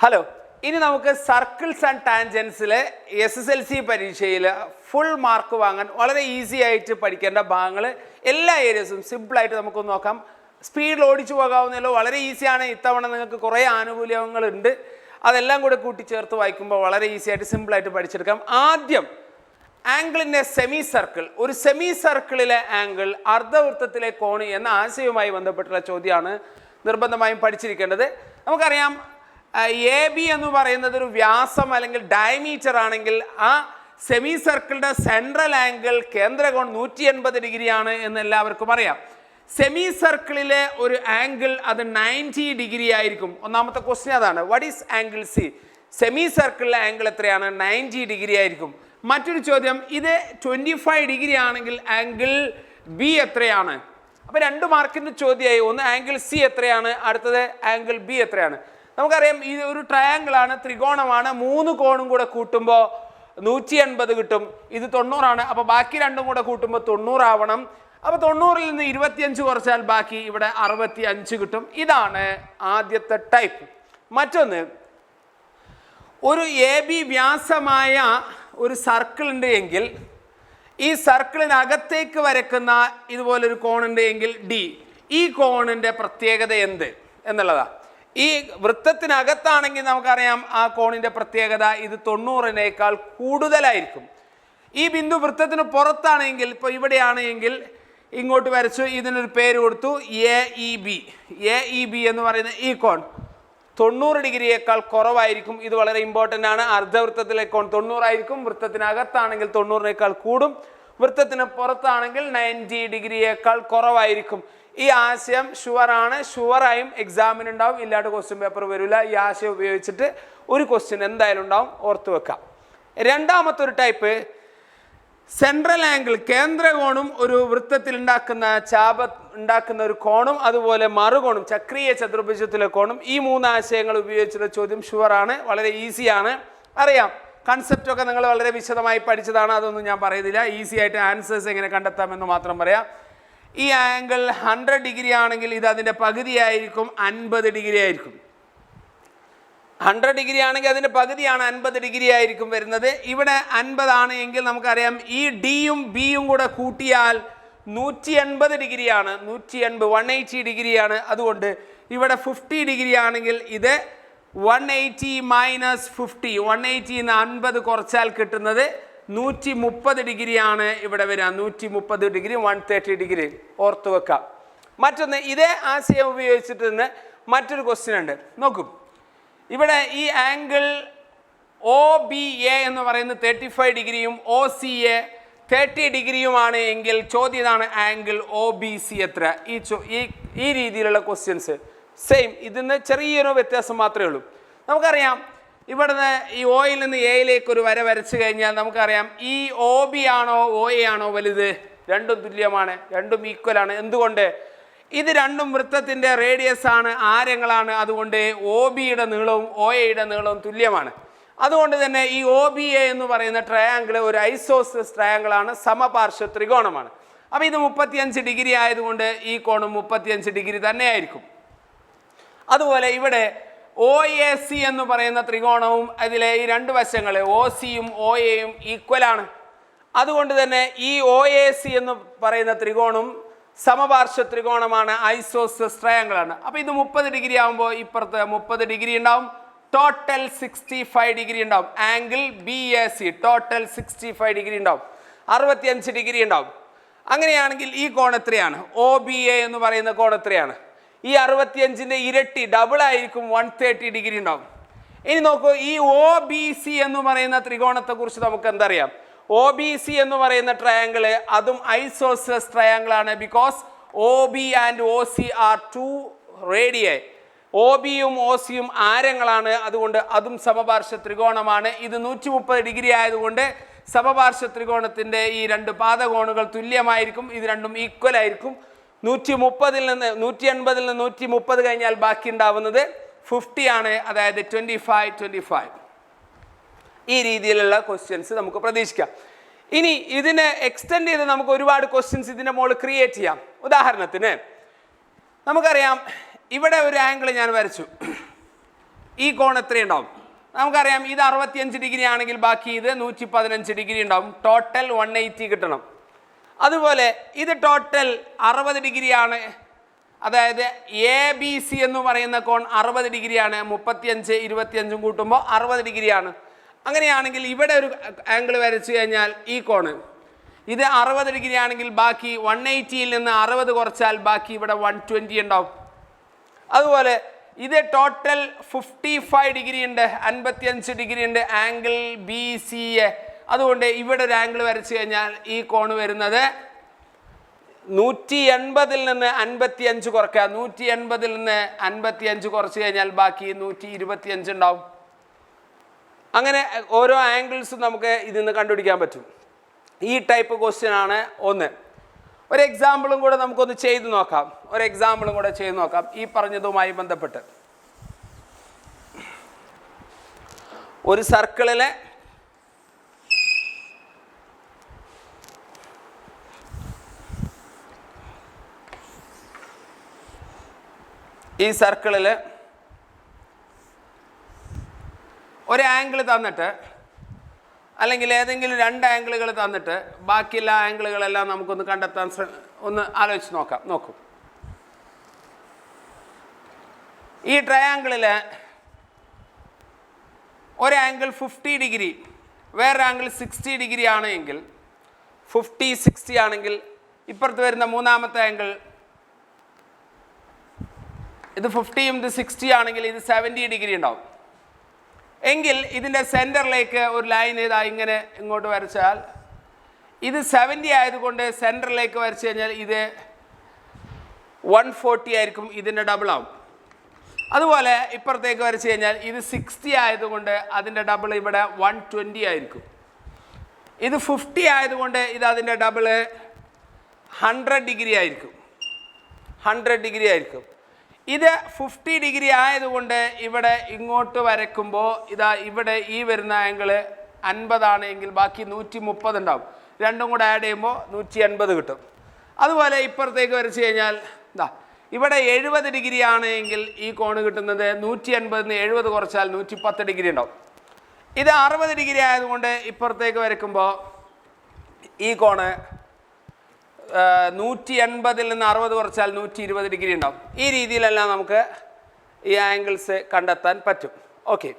Hello, ഇനി നമുക്ക് circles and ടാൻജൻസിലെ SSLC പരീക്ഷയിൽ ഫുൾ മാർക്ക് വാങ്ങാൻ വളരെ ഈസി ആയിട്ട് പഠിക്കേണ്ട ഭാഗങ്ങൾ എല്ലാ ഏരിയസും സിമ്പിളായിട്ട് നമുക്കൊന്ന് നോക്കാം. സ്പീഡിൽ ഓടിച്ചു പോകാവുന്നല്ലോ, വളരെ ഈസിയാണ്. ഇത്തവണ നിങ്ങൾക്ക് കുറേ ആനുകൂല്യങ്ങളുണ്ട്. അതെല്ലാം കൂടെ കൂട്ടിച്ചേർത്ത് വായിക്കുമ്പോൾ വളരെ ഈസി ആയിട്ട് സിമ്പിളായിട്ട് പഠിച്ചെടുക്കാം. ആദ്യം ആംഗിളിൻ്റെ സെമി സർക്കിൾ, ഒരു സെമി സർക്കിളിലെ ആംഗിൾ അർദ്ധവൃത്തത്തിലെ കോണ് എന്ന ആശയവുമായി ബന്ധപ്പെട്ടുള്ള ചോദ്യമാണ് നിർബന്ധമായും പഠിച്ചിരിക്കേണ്ടത്. നമുക്കറിയാം AB എന്ന് പറയുന്നത് ഒരു വ്യാസം അല്ലെങ്കിൽ ഡയമീറ്റർ ആണെങ്കിൽ ആ സെമി സർക്കിളിൻ്റെ സെൻട്രൽ ആംഗിൾ കേന്ദ്രകോൺ 180 ഡിഗ്രിയാണ് എന്ന് എല്ലാവർക്കും അറിയാം. സെമി സർക്കിളിലെ ഒരു ആംഗിൾ അത് 90 ഡിഗ്രി ആയിരിക്കും. ഒന്നാമത്തെ ക്വസ്റ്റ്യൻ അതാണ്. What is angle C? Semi സർക്കിളിലെ ആംഗിൾ എത്രയാണ്? 90 ഡിഗ്രി ആയിരിക്കും. മറ്റൊരു ചോദ്യം, ഇത് 25 ഡിഗ്രി ആണെങ്കിൽ ആംഗിൾ ബി എത്രയാണ്? അപ്പോൾ 2 മാർക്കിൻ്റെ ചോദ്യമായി. ഒന്ന് ആംഗിൾ സി എത്രയാണ്, അടുത്തത് ആംഗിൾ ബി എത്രയാണ്. നമുക്കറിയാം ഇത് ഒരു ട്രയാങ്കിളാണ്, ത്രികോണമാണ്. 3 കോണും കൂടെ കൂട്ടുമ്പോൾ 180 കിട്ടും. ഇത് 90 ആണ്. അപ്പോൾ ബാക്കി രണ്ടും കൂടെ കൂട്ടുമ്പോൾ 90 ആവണം. അപ്പോൾ 90-ൽ നിന്ന് 25 കുറച്ചാൽ ബാക്കി ഇവിടെ 65 കിട്ടും. ഇതാണ് ആദ്യത്തെ ടൈപ്പ്. മറ്റൊന്ന്, ഒരു AB വ്യാസമായ ഒരു സർക്കിൾ ഉണ്ട് എങ്കിൽ ഈ സർക്കിളിനകത്തേക്ക് വരയ്ക്കുന്ന ഇതുപോലൊരു കോണുണ്ട് എങ്കിൽ D, ഈ കോണിൻ്റെ പ്രത്യേകത എന്ത് എന്നുള്ളതാണ്. ഈ വൃത്തത്തിനകത്താണെങ്കിൽ നമുക്കറിയാം ആ കോണിൻ്റെ പ്രത്യേകത ഇത് 90-നേക്കാൾ കൂടുതലായിരിക്കും. ഈ ബിന്ദു വൃത്തത്തിന് പുറത്താണെങ്കിൽ, ഇപ്പോൾ ഇവിടെയാണ് എങ്കിൽ ഇങ്ങോട്ട് വരച്ചു, ഇതിനൊരു പേര് കൊടുത്തു AEB. AEB എന്ന് പറയുന്ന ഈ കോൺ 90 ഡിഗ്രിയേക്കാൾ കുറവായിരിക്കും. ഇത് വളരെ ഇമ്പോർട്ടൻ്റ് ആണ്. അർദ്ധവൃത്തത്തിലെ കോൺ 90 ആയിരിക്കും. വൃത്തത്തിനകത്താണെങ്കിൽ 90-നേക്കാൾ കൂടും. വൃത്തത്തിന് പുറത്താണെങ്കിൽ 90 ഡിഗ്രിയേക്കാൾ കുറവായിരിക്കും. ഈ ആശയം ഷുവറാണ്. ഷുവറായും എക്സാമിനുണ്ടാവും, ഇല്ലാണ്ട് ക്വസ്റ്റ്യൻ പേപ്പർ വരില്ല. ഈ ആശയം ഉപയോഗിച്ചിട്ട് ഒരു ക്വസ്റ്റ്യൻ എന്തായാലും ഉണ്ടാവും, ഓർത്ത് വെക്കാം. രണ്ടാമത്തെ ഒരു ടൈപ്പ്, സെൻട്രൽ ആംഗിൾ കേന്ദ്രകോണും ഒരു വൃത്തത്തിൽ ഉണ്ടാക്കുന്ന ഒരു കോണും അതുപോലെ മറുകോണും ചക്രീയ ചതുർഭുജത്തിലെ കോണും. ഈ 3 ആശയങ്ങൾ ഉപയോഗിച്ചുള്ള ചോദ്യം ഷുവറാണ്. വളരെ ഈസിയാണ്. അറിയാം, കൺസെപ്റ്റൊക്കെ നിങ്ങൾ വളരെ വിശദമായി പഠിച്ചതാണ്. അതൊന്നും ഞാൻ പറയുന്നില്ല. ഈസി ആയിട്ട് ആൻസേഴ്സ് എങ്ങനെ കണ്ടെത്താമെന്ന് മാത്രം പറയാം. ഈ ആംഗിൾ 100 ഡിഗ്രി ആണെങ്കിൽ ഇത് അതിൻ്റെ പകുതിയായിരിക്കും, 50 ഡിഗ്രി ആയിരിക്കും. 100 ഡിഗ്രി ആണെങ്കിൽ അതിൻ്റെ പകുതിയാണ്, 50 ഡിഗ്രി ആയിരിക്കും വരുന്നത്. ഇവിടെ 50 ആണ് എങ്കിൽ നമുക്കറിയാം ഈ ഡിയും ബിയും കൂടെ കൂട്ടിയാൽ 180 ഡിഗ്രിയാണ്. 180 ഡിഗ്രിയാണ്. അതുകൊണ്ട് ഇവിടെ 50 ഡിഗ്രി ആണെങ്കിൽ ഇത് 180 മൈനസ് 50, 180 50 കുറച്ചാൽ കിട്ടുന്നത് 130 ഡിഗ്രിയാണ് ഇവിടെ വരിക. 130 ഡിഗ്രി, 130 ഡിഗ്രി ഓർത്ത് വെക്കാം. മറ്റൊന്ന്, ഇതേ ആശയം ഉപയോഗിച്ചിട്ട് തന്നെ മറ്റൊരു ക്വസ്റ്റ്യൻ ഉണ്ട്. നോക്കും, ഇവിടെ ഈ ആംഗിൾ OBA എന്ന് പറയുന്നത് 35 ഡിഗ്രിയും OCA 30 ഡിഗ്രിയുമാണ് എങ്കിൽ ചോദ്യം ഇതാണ്, ആംഗിൾ OBC എത്ര? ഈ രീതിയിലുള്ള ക്വസ്റ്റ്യൻസ് സെയിം. ഇതിന് ചെറിയൊരു വ്യത്യാസം മാത്രമേ ഉള്ളൂ. നമുക്കറിയാം ഇവിടുന്ന് ഈ Oയിൽ നിന്ന് Aയിലേക്ക് ഒരു വര വരച്ചു കഴിഞ്ഞാൽ നമുക്കറിയാം ഈ OB ആണോ OA ആണോ വലുത്? രണ്ടും തുല്യമാണ്, രണ്ടും ഈക്വലാണ്. എന്തുകൊണ്ട്? ഇത് രണ്ടും വൃത്തത്തിൻ്റെ റേഡിയസ് ആണ്, ആരങ്ങളാണ്. അതുകൊണ്ട് OBയുടെ നീളവും OAയുടെ നീളവും തുല്യമാണ്. അതുകൊണ്ട് തന്നെ ഈ OBA എന്ന് പറയുന്ന ട്രയാങ്കിൾ ഒരു ഐസോസെലസ് ട്രയാങ്കിളാണ്, സമപാർശ്വ ത്രികോണമാണ്. അപ്പോൾ ഇത് 35 ഡിഗ്രി ആയതുകൊണ്ട് ഈ കോണും 35 ഡിഗ്രി തന്നെയായിരിക്കും. അതുപോലെ ഇവിടെ OAC എന്ന് പറയുന്ന ത്രികോണവും അതിലെ ഈ 2 വശങ്ങൾ OCയും OAയും ഈക്വലാണ്. അതുകൊണ്ട് തന്നെ ഈ OAC എന്ന് പറയുന്ന ത്രികോണം സമപാർശ്വ ത്രികോണമാണ്, ഐസോസെലസ് ട്രയാങ്കിളാണ്. അപ്പോൾ ഇത് 30 ഡിഗ്രി ആകുമ്പോൾ ഇപ്പുറത്ത് 30 ഡിഗ്രി ഉണ്ടാവും. ടോട്ടൽ 65 ഡിഗ്രി ഉണ്ടാവും. ആംഗിൾ BAC ടോട്ടൽ 65 ഡിഗ്രി ഉണ്ടാവും, 65 ഡിഗ്രി ഉണ്ടാവും. അങ്ങനെയാണെങ്കിൽ ഈ കോൺ എത്രയാണ്? OBA എന്ന് പറയുന്ന കോൺ എത്രയാണ്? ഈ 65ൻ്റെ ഇരട്ടി, ഡബിൾ ആയിരിക്കും, 130 ഡിഗ്രി ഉണ്ടാവും. ഇനി നോക്കൂ, ഈ OBC എന്ന് പറയുന്ന ത്രികോണത്തെക്കുറിച്ച് നമുക്ക് എന്തറിയാം? OBC എന്ന് പറയുന്ന ട്രയാങ്കിള് അതും ഐസോസെലസ് ട്രയാങ്കിളാണ്. Because OB and OC are 2 radii. OBയും OCയും ആരങ്ങളാണ്. അതുകൊണ്ട് അതും സമപാർശ്വ ത്രികോണമാണ്. ഇത് 130 ഡിഗ്രി ആയതുകൊണ്ട് സമപാർശ്വ ത്രികോണത്തിൻ്റെ ഈ 2 പാദകോണുകൾ തുല്യമായിരിക്കും. ഇത് രണ്ടും ഈക്വൽ ആയിരിക്കും. 180-ൽ നിന്ന് 130 കഴിഞ്ഞാൽ ബാക്കി ഉണ്ടാവുന്നത് 50 ആണ്. അതായത് 25. ഈ രീതിയിലുള്ള ക്വസ്റ്റ്യൻസ് നമുക്ക് പ്രതീക്ഷിക്കാം. ഇനി ഇതിനെ എക്സ്റ്റെൻഡ് ചെയ്ത് നമുക്ക് ഒരുപാട് ക്വസ്റ്റ്യൻസ് ഇതിൻ്റെ മുകളിൽ ക്രിയേറ്റ് ചെയ്യാം. ഉദാഹരണത്തിന് നമുക്കറിയാം ഇവിടെ ഒരു ആംഗിൾ ഞാൻ വരച്ചു. ഈ കോൺ എത്രയുണ്ടാവും? നമുക്കറിയാം ഇത് 65 ഡിഗ്രി ആണെങ്കിൽ ബാക്കി ഇത് 115 ഡിഗ്രി ഉണ്ടാവും. ടോട്ടൽ 180 കിട്ടണം. അതുപോലെ ഇത് ടോട്ടൽ 60 ഡിഗ്രിയാണ്. അതായത് എ ബി സി എന്ന് പറയുന്ന കോൺ 60 ഡിഗ്രിയാണ്. 35 25 കൂട്ടുമ്പോൾ 60 ഡിഗ്രിയാണ്. അങ്ങനെയാണെങ്കിൽ ഇവിടെ ഒരു ആംഗിൾ വരച്ചു കഴിഞ്ഞാൽ ഈ കോണ് ഇത് 60 ഡിഗ്രി ആണെങ്കിൽ ബാക്കി 180യിൽ നിന്ന് 60 കുറച്ചാൽ ബാക്കി ഇവിടെ 120 ഉണ്ടാവും. അതുപോലെ ഇത് ടോട്ടൽ 55 ഡിഗ്രി ഉണ്ട്, 55 ഡിഗ്രി ഉണ്ട് ആംഗിൾ ബി സി എ. അതുകൊണ്ട് ഇവിടെ ഒരു ആംഗിൾ വരച്ചു കഴിഞ്ഞാൽ ഈ കോണ് വരുന്നത് 180ൽ നിന്ന് 55 കുറയ്ക്കുക. 180ൽ നിന്ന് 55 കുറച്ച് കഴിഞ്ഞാൽ ബാക്കി 125 ഉണ്ടാവും. അങ്ങനെ ഓരോ ആംഗിൾസും നമുക്ക് ഇതിൽ നിന്ന് കണ്ടുപിടിക്കാൻ പറ്റും. ഈ ടൈപ്പ് ക്വസ്റ്റ്യൻ ആണ് ഒന്ന്. ഒരു എക്സാമ്പിളും കൂടെ നമുക്കൊന്ന് ചെയ്തു നോക്കാം. ഈ പറഞ്ഞതുമായി ബന്ധപ്പെട്ട് ഒരു സർക്കിളിലെ ഒരു ആംഗിൾ തന്നിട്ട് അല്ലെങ്കിൽ ഏതെങ്കിലും 2 ആംഗിളുകൾ തന്നിട്ട് ബാക്കിയുള്ള ആംഗിളുകളെല്ലാം നമുക്കൊന്ന് കണ്ടെത്താൻ ഒന്ന് ആലോചിച്ച് നോക്കൂ. ഈ ട്രയാംഗിളിൽ ഒരു ആംഗിൾ 50 ഡിഗ്രി വേറൊരു ആംഗിൾ 60 ഡിഗ്രി ആണെങ്കിൽ 50 60 ആണെങ്കിൽ ഇപ്പുറത്ത് വരുന്ന മൂന്നാമത്തെ ആംഗിൾ ഇത് 50 × 60 ആണെങ്കിൽ ഇത് 70 ഡിഗ്രി ഉണ്ടാവും. എങ്കിൽ ഇതിൻ്റെ സെൻറ്ററിലേക്ക് ഒരു ലൈൻ ഇങ്ങനെ ഇങ്ങോട്ട് വരച്ചാൽ ഇത് 70 ആയതുകൊണ്ട് സെൻറ്ററിലേക്ക് വരച്ചു കഴിഞ്ഞാൽ ഇത് 140 ആയിരിക്കും, ഇതിൻ്റെ ഡബിൾ ആവും. അതുപോലെ ഇപ്പുറത്തേക്ക് വരച്ചു കഴിഞ്ഞാൽ ഇത് 60 ആയതുകൊണ്ട് അതിൻ്റെ ഡബിൾ ഇവിടെ 120 ആയിരിക്കും. ഇത് 50 ആയതുകൊണ്ട് ഇത് അതിൻ്റെ ഡബിള് 100 ഡിഗ്രി ആയിരിക്കും. ഇത് 50 ഡിഗ്രി ആയതുകൊണ്ട് ഇവിടെ ഇങ്ങോട്ട് വരയ്ക്കുമ്പോൾ ഇതാ ഇവിടെ ഈ വരുന്ന ആംഗിള് 50 ആണെങ്കിൽ ബാക്കി 130 ഉണ്ടാവും. രണ്ടും കൂടെ ആഡ് ചെയ്യുമ്പോൾ 180 കിട്ടും. അതുപോലെ ഇപ്പുറത്തേക്ക് വരച്ച് കഴിഞ്ഞാൽ ഇതാ ഇവിടെ 70 ഡിഗ്രി ആണെങ്കിൽ ഈ കോണ് കിട്ടുന്നത് 180 70 കുറച്ചാൽ 110 ഡിഗ്രി ഉണ്ടാവും. ഇത് 60 ഡിഗ്രി ആയതുകൊണ്ട് ഇപ്പുറത്തേക്ക് വരയ്ക്കുമ്പോൾ ഈ കോണ് 180ൽ നിന്ന് 60 കുറച്ചാൽ 120 ഡിഗ്രി ഉണ്ടാവും. ഈ രീതിയിലെല്ലാം നമുക്ക് ഈ ആംഗിൾസ് കണ്ടെത്താൻ പറ്റും. ഓക്കെ,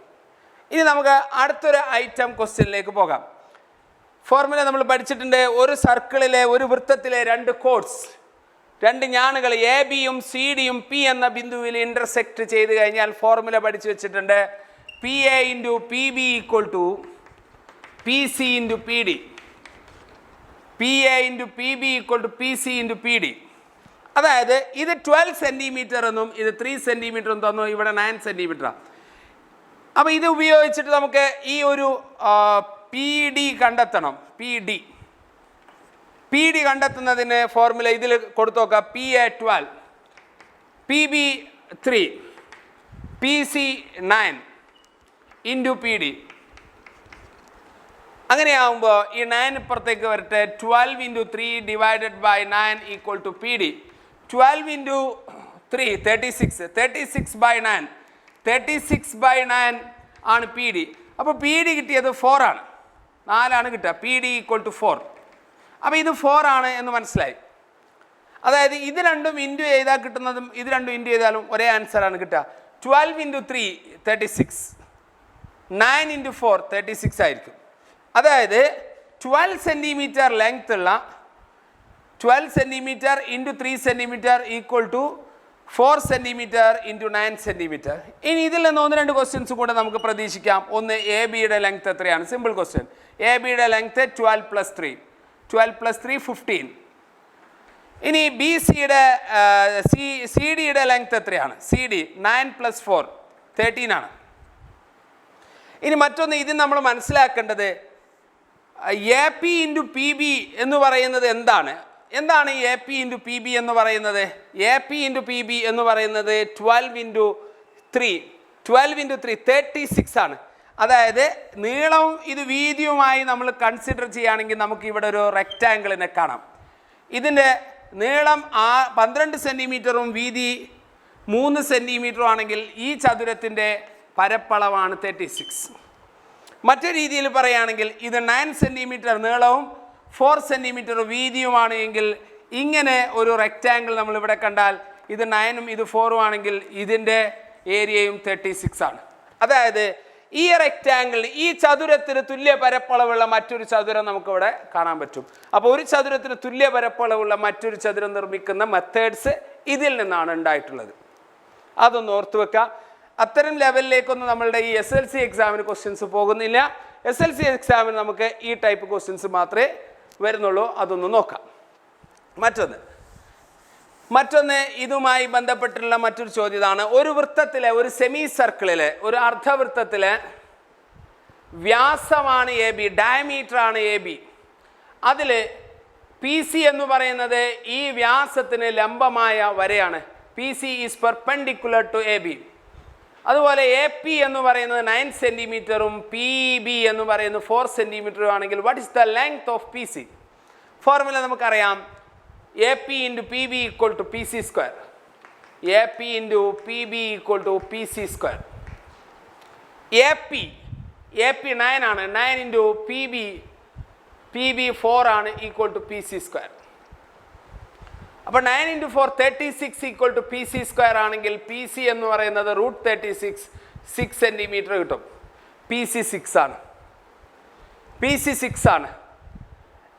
ഇനി നമുക്ക് അടുത്തൊരു ഐറ്റം ക്വസ്റ്റ്യനിലേക്ക് പോകാം. ഫോർമുല നമ്മൾ പഠിച്ചിട്ടുണ്ട്. ഒരു സർക്കിളിലെ ഒരു വൃത്തത്തിലെ 2 കോഡ്സ് 2 ഞാണുകൾ എ ബിയും സി ഡിയും പി എന്ന ബിന്ദുവിൽ ഇൻ്റർസെക്റ്റ് ചെയ്ത് കഴിഞ്ഞാൽ ഫോർമുല പഠിച്ചു വെച്ചിട്ടുണ്ട്. P A into P B equal to P C into P D. P A into P B equal to P C into P D. അതായത് ഇത് 12 സെൻറ്റിമീറ്റർ എന്നും ഇത് 3 സെൻറ്റിമീറ്റർ എന്നും തന്നു, ഇവിടെ 9 സെൻറ്റിമീറ്ററാണ്. അപ്പോൾ ഇത് ഉപയോഗിച്ചിട്ട് നമുക്ക് ഈ ഒരു പി ഡി കണ്ടെത്തണം. പി ഡി കണ്ടെത്തുന്നതിന് ഫോർമുല ഇതിൽ കൊടുത്തു നോക്കാം. P A 12, P B 3, P C 9 into P D. അങ്ങനെയാകുമ്പോൾ ഈ 9 ഇപ്പുറത്തേക്ക് വരട്ടെ. 12 × 3 divided by 9 equal to P D. 12 × 3 36, 36/9 ആണ് പി ഡി. അപ്പോൾ പി ഡി കിട്ടിയത് 4 ആണ്, 4 ആണ് കിട്ടുക. P D equal to 4. അപ്പോൾ ഇത് 4 ആണ് എന്ന് മനസ്സിലായി. അതായത് ഇത് രണ്ടും ഇൻറ്റു ചെയ്താൽ കിട്ടുന്നതും ഇത് രണ്ടും ഇൻറ്റു ചെയ്താലും ഒരേ ആൻസറാണ് കിട്ടുക. 12 × 3 36, 9 × 4 36 ആയിരിക്കും. അതായത് 12 സെൻറ്റിമീറ്റർ ലെങ്ത് ഉള്ള 12 centimetre into 3 centimetre equal to 4 centimetre into 9 centimetre. ഇനി ഇതിൽ നിന്ന് 1-2 ക്വസ്റ്റ്യൻസ് കൂടെ നമുക്ക് പ്രതീക്ഷിക്കാം. ഒന്ന്, എ ബിയുടെ ലെങ്ത് എത്രയാണ്? Simple question. എ ബിയുടെ ലെങ്ത് 12 + 3, 12 + 3 15. ഇനി ബി സിയുടെ സി ഡിയുടെ ലെങ്ത് എത്രയാണ്? സി ഡി 9 + 4 13 ആണ്. ഇനി മറ്റൊന്ന്, ഇത് നമ്മൾ മനസ്സിലാക്കേണ്ടത് A P into P B എന്ന് പറയുന്നത് എന്താണ്? A P into P B എന്ന് പറയുന്നത്? A P into P B എന്ന് പറയുന്നത് 12 × 3 36 ആണ്. അതായത് നീളവും ഇത് വീതിയുമായി നമ്മൾ കൺസിഡർ ചെയ്യുകയാണെങ്കിൽ നമുക്ക് ഇവിടെ ഒരു റെക്റ്റാങ്കിളിനെ കാണാം. ഇതിൻ്റെ നീളം 12 സെൻറ്റിമീറ്ററും വീതി 3 സെൻറ്റിമീറ്ററും ആണെങ്കിൽ ഈ ചതുരത്തിൻ്റെ പരപ്പളവാണ് 36. മറ്റൊരു രീതിയിൽ പറയുകയാണെങ്കിൽ ഇത് 9 സെൻറ്റിമീറ്റർ നീളവും 4 സെൻറ്റിമീറ്റർ വീതിയുമാണ് എങ്കിൽ ഇങ്ങനെ ഒരു റെക്റ്റാങ്കിൾ നമ്മളിവിടെ കണ്ടാൽ ഇത് 9ഉം ഇത് 4ഉം ആണെങ്കിൽ ഇതിൻ്റെ ഏരിയയും 36 ആണ്. അതായത് ഈ റെക്റ്റാങ്കിൾ ഈ ചതുരത്തിന് തുല്യ പരപ്പളവുള്ള മറ്റൊരു ചതുരം നമുക്കിവിടെ കാണാൻ പറ്റും. അപ്പോൾ ഒരു ചതുരത്തിന് തുല്യ പരപ്പളവുള്ള മറ്റൊരു ചതുരം നിർമ്മിക്കുന്ന മെത്തേഡ്സ് ഇതിൽ നിന്നാണ് ഉണ്ടായിട്ടുള്ളത്. അതൊന്ന് ഓർത്തു വെക്കുക. അത്തരം ലെവലിലേക്കൊന്നും നമ്മളുടെ ഈ SLC എക്സാമിന് ക്വസ്റ്റ്യൻസ് പോകുന്നില്ല. SLC എക്സാമിന് നമുക്ക് ഈ ടൈപ്പ് ക്വസ്റ്റ്യൻസ് മാത്രമേ വരുന്നുള്ളൂ. അതൊന്ന് നോക്കാം. മറ്റൊന്ന് ഇതുമായി ബന്ധപ്പെട്ടുള്ള മറ്റൊരു ചോദ്യം ഇതാണ്. ഒരു വൃത്തത്തിലെ ഒരു സെമി സർക്കിളിലെ ഒരു അർദ്ധവൃത്തത്തിലെ വ്യാസമാണ് AB, ഡയമീറ്റർ ആണ് AB. അതിൽ PC എന്ന് പറയുന്നത് ഈ വ്യാസത്തിന് ലംബമായ വരയാണ്. PC is perpendicular to AB. അതുപോലെ AP എന്ന് പറയുന്നത് 9 സെൻറ്റിമീറ്ററും PB എന്ന് പറയുന്നത് 4 സെൻറ്റിമീറ്ററും ആണെങ്കിൽ what is the length of PC? Formula നമുക്കറിയാം. AP into PB equal to PC square. AP into PB equal to PC square. AP 9 ആണ്. 9 into PB 4 ആണ് equal to PC square. അപ്പോൾ 9 into 4 36 equal to PC square ആണെങ്കിൽ PC എന്ന് പറയുന്നത് √36 6 centimetre കിട്ടും. PC 6 ആണ്.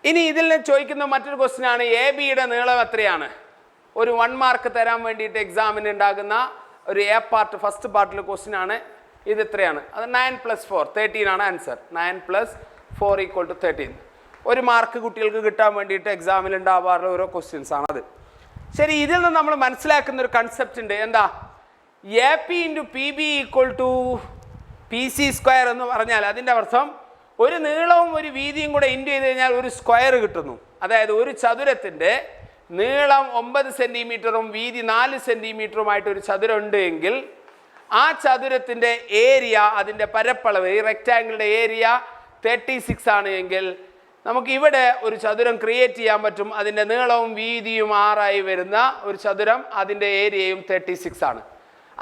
ഇനി ഇതിൽ നിന്ന് ചോദിക്കുന്ന മറ്റൊരു ക്വസ്റ്റ്യൻ ആണ് ABയുടെ നീളം എത്രയാണ്? ഒരു 1 മാർക്ക് തരാൻ വേണ്ടിയിട്ട് എക്സാമിന് ഉണ്ടാകുന്ന ഒരു A പാർട്ട് ഫസ്റ്റ് പാർട്ടിലെ ക്വസ്റ്റ്യൻ ആണ്. ഇത് എത്രയാണ്? അത് 9 + 4 13 ആണ് ആൻസർ. 9 + 4 = 13. 1 മാർക്ക് കുട്ടികൾക്ക് കിട്ടാൻ വേണ്ടിയിട്ട് എക്സാമിൽ ഉണ്ടാവാറുള്ള ഓരോ ക്വസ്റ്റ്യൻസ് ആണത്. ശരി, ഇതിൽ നിന്ന് നമ്മൾ മനസ്സിലാക്കുന്ന ഒരു കൺസെപ്റ്റ് ഉണ്ട്. എന്താ? AP into PB = PC square എന്ന് പറഞ്ഞാൽ അതിൻ്റെ അർത്ഥം ഒരു നീളവും ഒരു വീതിയും കൂടെ ഇൻറ്റു ചെയ്ത് കഴിഞ്ഞാൽ ഒരു സ്ക്വയർ കിട്ടുന്നു. അതായത് ഒരു ചതുരത്തിൻ്റെ നീളം 9 സെൻറ്റിമീറ്ററും വീതി 4 സെൻറ്റിമീറ്ററുമായിട്ട് ഒരു ചതുരം ഉണ്ട് എങ്കിൽ ആ ചതുരത്തിൻ്റെ ഏരിയ, അതിൻ്റെ പരപ്പളവ്, ഈ റെക്റ്റാങ്കിളിൻ്റെ ഏരിയ 36 ആണ് എങ്കിൽ നമുക്ക് ഇവിടെ ഒരു ചതുരം ക്രിയേറ്റ് ചെയ്യാൻ പറ്റും. അതിൻ്റെ നീളവും വീതിയും 6 ആയി വരുന്ന ഒരു ചതുരം, അതിൻ്റെ ഏരിയയും 36 ആണ്.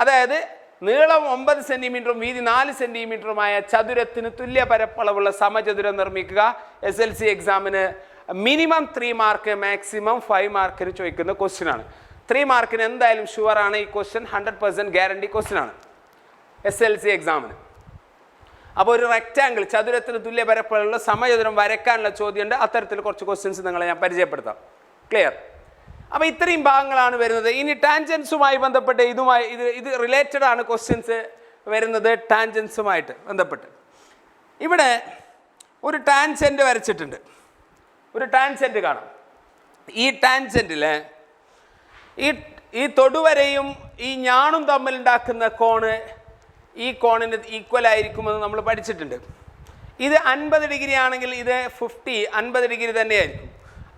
അതായത് നീളം 9 സെൻറ്റിമീറ്ററും വീതി 4 സെൻറ്റിമീറ്ററുമായ ചതുരത്തിന് തുല്യ പരപ്പളവുള്ള സമചതുരം നിർമ്മിക്കുക. SLC എക്സാമിന് മിനിമം 3 മാർക്ക്, മാക്സിമം 5 മാർക്കിന് ചോദിക്കുന്ന ക്വസ്റ്റ്യൻ ആണ്. 3 മാർക്കിന് എന്തായാലും ഷുവറാണ് ഈ ക്വസ്റ്റ്യൻ. 100% ഗ്യാരണ്ടി ക്വസ്റ്റ്യൻ ആണ് SLC എക്സാമിന്. അപ്പോൾ ഒരു റെക്റ്റാങ്കിൾ, ചതുരത്തിന് തുല്യ പരപ്പളവുള്ള സമചതുരം വരയ്ക്കാനുള്ള ചോദ്യമുണ്ട്. അത്തരത്തിൽ കുറച്ച് ക്വസ്റ്റ്യൻസ് നിങ്ങളെ ഞാൻ പരിചയപ്പെടുത്താം. ക്ലിയർ? അപ്പോൾ ഇത്രയും ഭാഗങ്ങളാണ് വരുന്നത്. ഇനി ടാൻജൻസുമായി ബന്ധപ്പെട്ട് ഇത് റിലേറ്റഡ് ആണ് ക്വസ്റ്റ്യൻസ് വരുന്നത്. ടാൻജൻസുമായിട്ട് ബന്ധപ്പെട്ട് ഇവിടെ ഒരു ടാൻജൻറ്റ് വരച്ചിട്ടുണ്ട്. ഒരു ടാൻജൻറ്റ് കാണാം. ഈ ടാൻജൻറ്റിൽ ഈ തൊടുവരയും ഈ ഞാണും തമ്മിലുണ്ടാക്കുന്ന കോണ് ഈ കോണിന് ഈക്വൽ ആയിരിക്കുമെന്ന് നമ്മൾ പഠിച്ചിട്ടുണ്ട്. ഇത് 50 ഡിഗ്രി ആണെങ്കിൽ ഇത് 50 ഡിഗ്രി തന്നെയായിരിക്കും.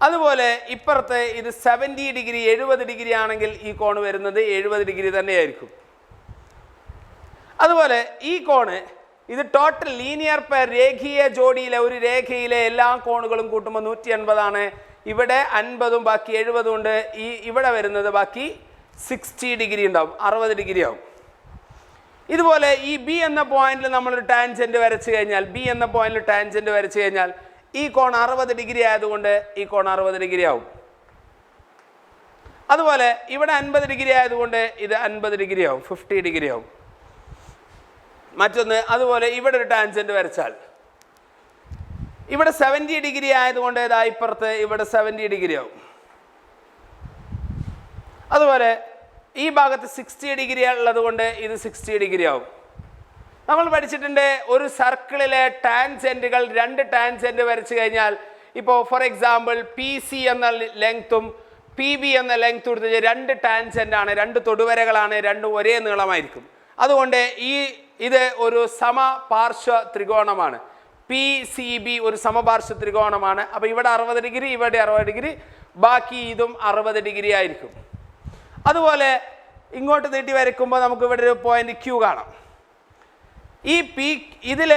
അതുപോലെ ഇപ്പുറത്ത് ഇത് 70 ഡിഗ്രി 70 ഡിഗ്രി ആണെങ്കിൽ ഈ കോണ് വരുന്നത് 70 ഡിഗ്രി തന്നെയായിരിക്കും. അതുപോലെ ഈ കോണ് ഇത് ടോട്ടൽ ലീനിയർ പെയർ, രേഖീയ ജോഡിയിലെ ഒരു രേഖയിലെ എല്ലാ കോണുകളും കൂട്ടുമ്പോൾ 180 ആണ്. ഇവിടെ 50ഉം ബാക്കി 70ഉം ഉണ്ട്. ഇവിടെ വരുന്നത് ബാക്കി 60 ഡിഗ്രി ഉണ്ടാവും, 60 ഡിഗ്രി ആവും. ഇതുപോലെ ഈ B എന്ന പോയിന്റിൽ നമ്മളൊരു ടാൻജൻറ്റ് വരച്ചു കഴിഞ്ഞാൽ ഈ കോൺ 60 ഡിഗ്രി ആയതുകൊണ്ട് ഈ കോൺ 60 ഡിഗ്രി ആവും. അതുപോലെ ഇവിടെ 50 ഡിഗ്രി ആയതുകൊണ്ട് ഇത് 50 ഡിഗ്രി ആവും, 50 ഡിഗ്രി ആവും. മറ്റൊന്ന്, അതുപോലെ ഇവിടെ ഒരു ടാൻജൻറ്റ് വരച്ചാൽ ഇവിടെ 70 ഡിഗ്രി ആയതുകൊണ്ട് ഇപ്പുറത്ത് ഇവിടെ 70 ഡിഗ്രി ആവും. അതുപോലെ ഈ ഭാഗത്ത് 60 ഡിഗ്രി ഉള്ളത് കൊണ്ട് ഇത് 60 ഡിഗ്രി ആവും. നമ്മൾ പഠിച്ചിട്ടുണ്ട് ഒരു സർക്കിളിലെ ടാൻജൻറ്റുകൾ 2 ടാൻജൻറ്റ് വരച്ചു കഴിഞ്ഞാൽ, ഇപ്പോൾ ഫോർ എക്സാമ്പിൾ PC എന്ന ലെങ്ത്തും PB എന്ന ലെങ്ത്തും എടുത്ത് 2 ടാൻജൻ്റാണ്, 2 തൊടുവരകളാണ്, 2 ഒരേ നീളമായിരിക്കും. അതുകൊണ്ട് ഇത് ഒരു സമപാർശ്വ ത്രികോണമാണ്. PCB ഒരു സമപാർശ്വ ത്രികോണമാണ്. അപ്പോൾ ഇവിടെ 60 ഡിഗ്രി, ഇവിടെ 60 ഡിഗ്രി, ബാക്കി ഇതും 60 ഡിഗ്രി ആയിരിക്കും. അതുപോലെ ഇങ്ങോട്ട് നീട്ടി വരയ്ക്കുമ്പോൾ നമുക്ക് ഇവിടെ ഒരു പോയിന്റ് Q കാണാം. ഈ ഇതിൽ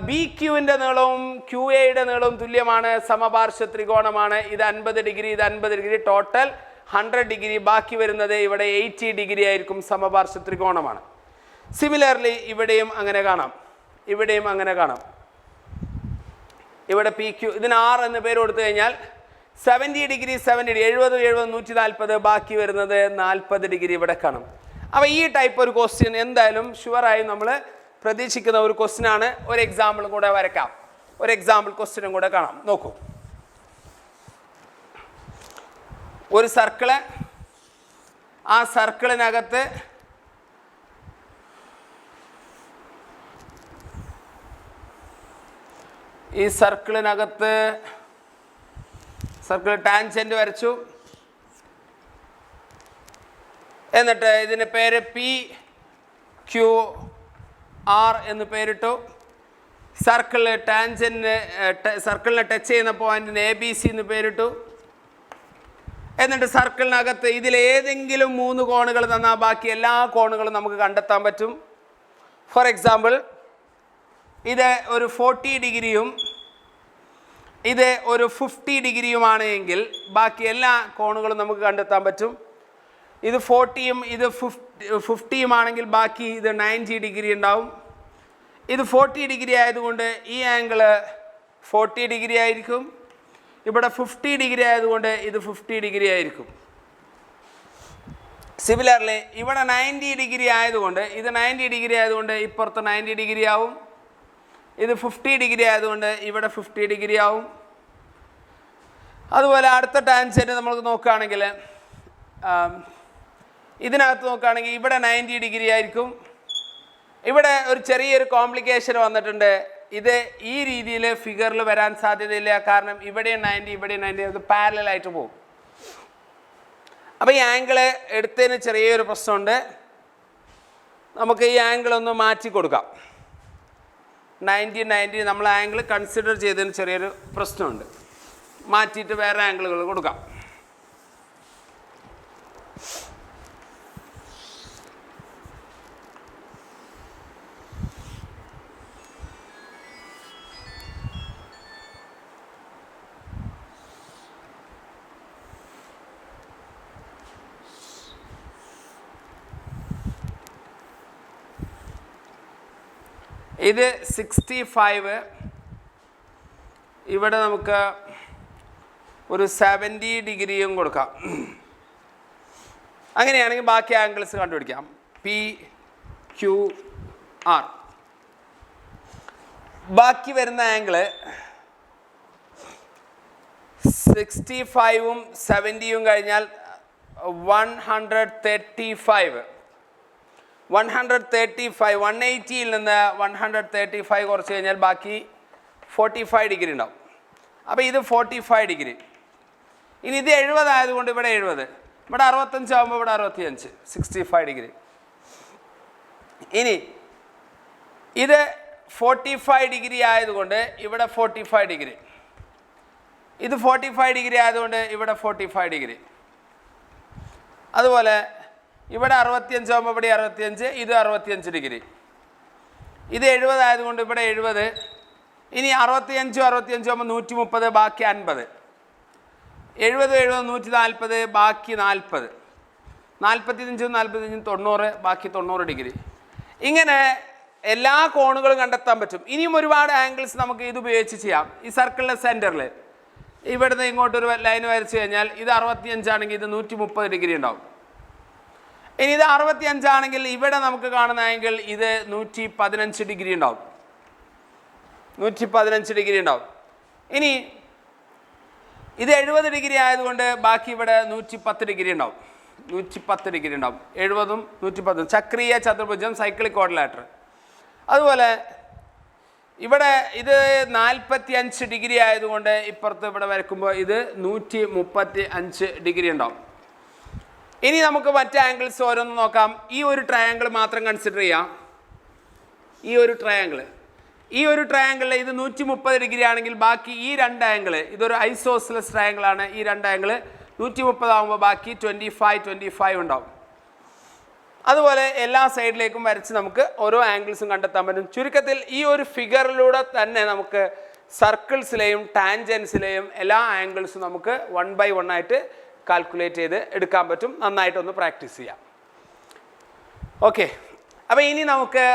BQവിൻ്റെ നീളവും QAയുടെ നീളവും തുല്യമാണ്, സമപാർശ്വ ത്രികോണമാണ്. ഇത് 50 ഡിഗ്രി, ഇത് 50 ഡിഗ്രി, ടോട്ടൽ 100 ഡിഗ്രി. ബാക്കി വരുന്നത് ഇവിടെ 80 ഡിഗ്രി ആയിരിക്കും, സമപാർശ്വ ത്രികോണമാണ്. സിമിലർലി ഇവിടെയും അങ്ങനെ കാണാം, ഇവിടെയും അങ്ങനെ കാണാം. ഇവിടെ പി ക്യു, ഇതിന് ആർ എന്ന് പേര് കൊടുത്തു കഴിഞ്ഞാൽ 70 ഡിഗ്രി 70 70 140, ബാക്കി വരുന്നത് 40 ഡിഗ്രി ഇവിടെ കാണും. അപ്പോൾ ഈ ടൈപ്പ് ഒരു ക്വസ്റ്റ്യൻ എന്തായാലും ഷുവറായും നമ്മൾ പ്രതീക്ഷിക്കുന്ന ഒരു ക്വസ്റ്റ്യൻ ആണ്. ഒരു എക്സാമ്പിൾ കൂടെ വരയ്ക്കാം, ഒരു എക്സാമ്പിൾ ക്വസ്റ്റ്യനും കൂടെ കാണാം. നോക്കൂ, ഒരു സർക്കിള്, ആ സർക്കിളിനകത്ത് ഈ സർക്കിളിനകത്ത് സർക്കിൾ ടാൻജന്റ് വരച്ചു. എന്നിട്ട് ഇതിന് പേര് പി ക്യു ആർ എന്ന് പേരിട്ടു. സർക്കിളിൽ ടാൻജന്റ് സർക്കിളിനെ ടച്ച് ചെയ്യുന്ന പോയിന്റിന് എ ബി സി എന്ന് പേരിട്ടു. എന്നിട്ട് സർക്കിളിനകത്ത് ഇതിലേതെങ്കിലും 3 കോണുകൾ തന്നാൽ ബാക്കി എല്ലാ കോണുകളും നമുക്ക് കണ്ടെത്താൻ പറ്റും. ഫോർ എക്സാമ്പിൾ, ഇത് ഒരു 40 ഡിഗ്രിയും ഇത് ഒരു 50 ഡിഗ്രിയുമാണ് എങ്കിൽ ബാക്കി എല്ലാ കോണുകളും നമുക്ക് കണ്ടെത്താൻ പറ്റും. ഇത് 40യും ഇത് 50യും ആണെങ്കിൽ ബാക്കി ഇത് 90 ഡിഗ്രി ഉണ്ടാവും. ഇത് 40 ഡിഗ്രി ആയതുകൊണ്ട് ഈ ആംഗിള് 40 ഡിഗ്രി ആയിരിക്കും. ഇവിടെ 50 ഡിഗ്രി ആയതുകൊണ്ട് ഇത് 50 ഡിഗ്രി ആയിരിക്കും. സിമിലർലി ഇവിടെ 90 ഡിഗ്രി ആയതുകൊണ്ട് ഇത് 90 ഡിഗ്രി ആയതുകൊണ്ട് ഇപ്പുറത്ത് 90 ഡിഗ്രി ആവും. ഇത് 50 ഡിഗ്രി ആയതുകൊണ്ട് ഇവിടെ 50 ഡിഗ്രി ആവും. അതുപോലെ അടുത്ത ടാൻജന്റ് നമ്മൾ നോക്കുകയാണെങ്കിൽ ഇതിനകത്ത് നോക്കുകയാണെങ്കിൽ ഇവിടെ 90 ഡിഗ്രി ആയിരിക്കും. ഇവിടെ ഒരു ചെറിയൊരു കോംപ്ലിക്കേഷൻ വന്നിട്ടുണ്ട്. ഇത് ഈ രീതിയിൽ ഫിഗറിൽ വരാൻ സാധ്യതയില്ല, കാരണം ഇവിടെ 90 ഇവിടെ 90 അത് പാരലായിട്ട് പോകും. അപ്പോൾ ഈ ആംഗിള് എടുത്തതിന് ചെറിയൊരു പ്രശ്നമുണ്ട്. നമുക്ക് ഈ ആംഗിൾ ഒന്ന് മാറ്റി കൊടുക്കാം. 90 നമ്മൾ ആംഗിൾ കൺസിഡർ ചെയ്തതിന് ചെറിയൊരു പ്രശ്നമുണ്ട്. മാറ്റിയിട്ട് വേറെ ആംഗിളുകൾ കൊടുക്കാം. ഇത് 65, ഇവിടെ നമുക്ക് ഒരു 70 ഡിഗ്രിയും കൊടുക്കാം. അങ്ങനെയാണെങ്കിൽ ബാക്കി ആംഗിൾസ് കണ്ടുപിടിക്കാം. P Q R. ബാക്കി വരുന്ന ആംഗിള് 65ഉം 70യും കഴിഞ്ഞാൽ 135. 180യിൽ നിന്ന് 135 കുറച്ച് കഴിഞ്ഞാൽ ബാക്കി 45 ഡിഗ്രി ഉണ്ടാവും. അപ്പോൾ ഇത് 45 ഡിഗ്രി. ഇനി ഇത് 70 ആയതുകൊണ്ട് ഇവിടെ 70, ഇവിടെ 65 ആകുമ്പോൾ ഇവിടെ 65, 65 ഡിഗ്രി. ഇനി ഇത് 45 ഡിഗ്രി ആയതുകൊണ്ട് ഇവിടെ 45 ഡിഗ്രി. ഇത് 45 ഡിഗ്രി ആയതുകൊണ്ട് ഇവിടെ 45 ഡിഗ്രി. അതുപോലെ ഇവിടെ 65 ആകുമ്പോൾ ഇവിടെ 65, ഇത് 65 ഡിഗ്രി. ഇത് 70 ആയതുകൊണ്ട് ഇവിടെ 70. ഇനി 65 ആകുമ്പോൾ 130, ബാക്കി 50. 70 140, ബാക്കി 40. 45 45 90, ബാക്കി 90 ഡിഗ്രി. ഇങ്ങനെ എല്ലാ കോണുകളും കണ്ടെത്താൻ പറ്റും. ഇനിയും ഒരുപാട് ആംഗിൾസ് നമുക്ക് ഇത് ഉപയോഗിച്ച് ചെയ്യാം. ഈ സർക്കിളിൻ്റെ സെൻറ്ററിൽ ഇവിടുന്ന് ഇങ്ങോട്ടൊരു ലൈൻ വരച്ച് കഴിഞ്ഞാൽ ഇത് 65 ആണെങ്കിൽ ഇത് 130 ഡിഗ്രി ഉണ്ടാവും. ഇനി ഇത് 65 ആണെങ്കിൽ ഇവിടെ നമുക്ക് കാണുന്ന ആംഗിൾ ഇത് 115 ഡിഗ്രി ഉണ്ടാവും. 115 ഡിഗ്രി ഉണ്ടാവും. ഇനി ഇത് 70 ഡിഗ്രി ആയതുകൊണ്ട് ബാക്കി ഇവിടെ 110 ഡിഗ്രി ഉണ്ടാവും. 110 ഡിഗ്രി ഉണ്ടാവും. 70ഉം 110, ചക്രീയ ചതുർഭുജം, സൈക്ലിക് ക്വാഡ്രിലാറ്ററൽ. അതുപോലെ ഇവിടെ ഇത് 45 ഡിഗ്രി ആയതുകൊണ്ട് ഇപ്പുറത്ത് ഇവിടെ വരയ്ക്കുമ്പോൾ ഇത് 135 ഡിഗ്രി ഉണ്ടാവും. ഇനി നമുക്ക് മറ്റ് ആംഗിൾസ് ഓരോന്ന് നോക്കാം. ഈ ഒരു ട്രയാങ്കിൾ മാത്രം കൺസിഡർ ചെയ്യാം. ഈ ഒരു ട്രയാങ്കിളിൽ ഇത് 130 ഡിഗ്രി ആണെങ്കിൽ ബാക്കി ഈ 2 ആംഗിൾ, ഇതൊരു ഐസോസിലസ് ട്രയാങ്കിൾ ആണ്. ഈ 2 ആംഗിൾ 130 ആകുമ്പോൾ ബാക്കി 25 ഉണ്ടാവും. അതുപോലെ എല്ലാ സൈഡിലേക്കും വരച്ച് നമുക്ക് ഓരോ ആംഗിൾസും കണ്ടെത്താൻ പറ്റും. ചുരുക്കത്തിൽ ഈ ഒരു ഫിഗറിലൂടെ തന്നെ നമുക്ക് സർക്കിൾസിലെയും ടാൻജൻസിലെയും എല്ലാ ആംഗിൾസും നമുക്ക് 1 by 1 ആയിട്ട് കാൽക്കുലേറ്റ് ചെയ്ത് എടുക്കാൻ പറ്റും. നന്നായിട്ടൊന്ന് പ്രാക്ടീസ് ചെയ്യാം. ഓക്കെ, അപ്പോൾ ഇനി നമുക്ക്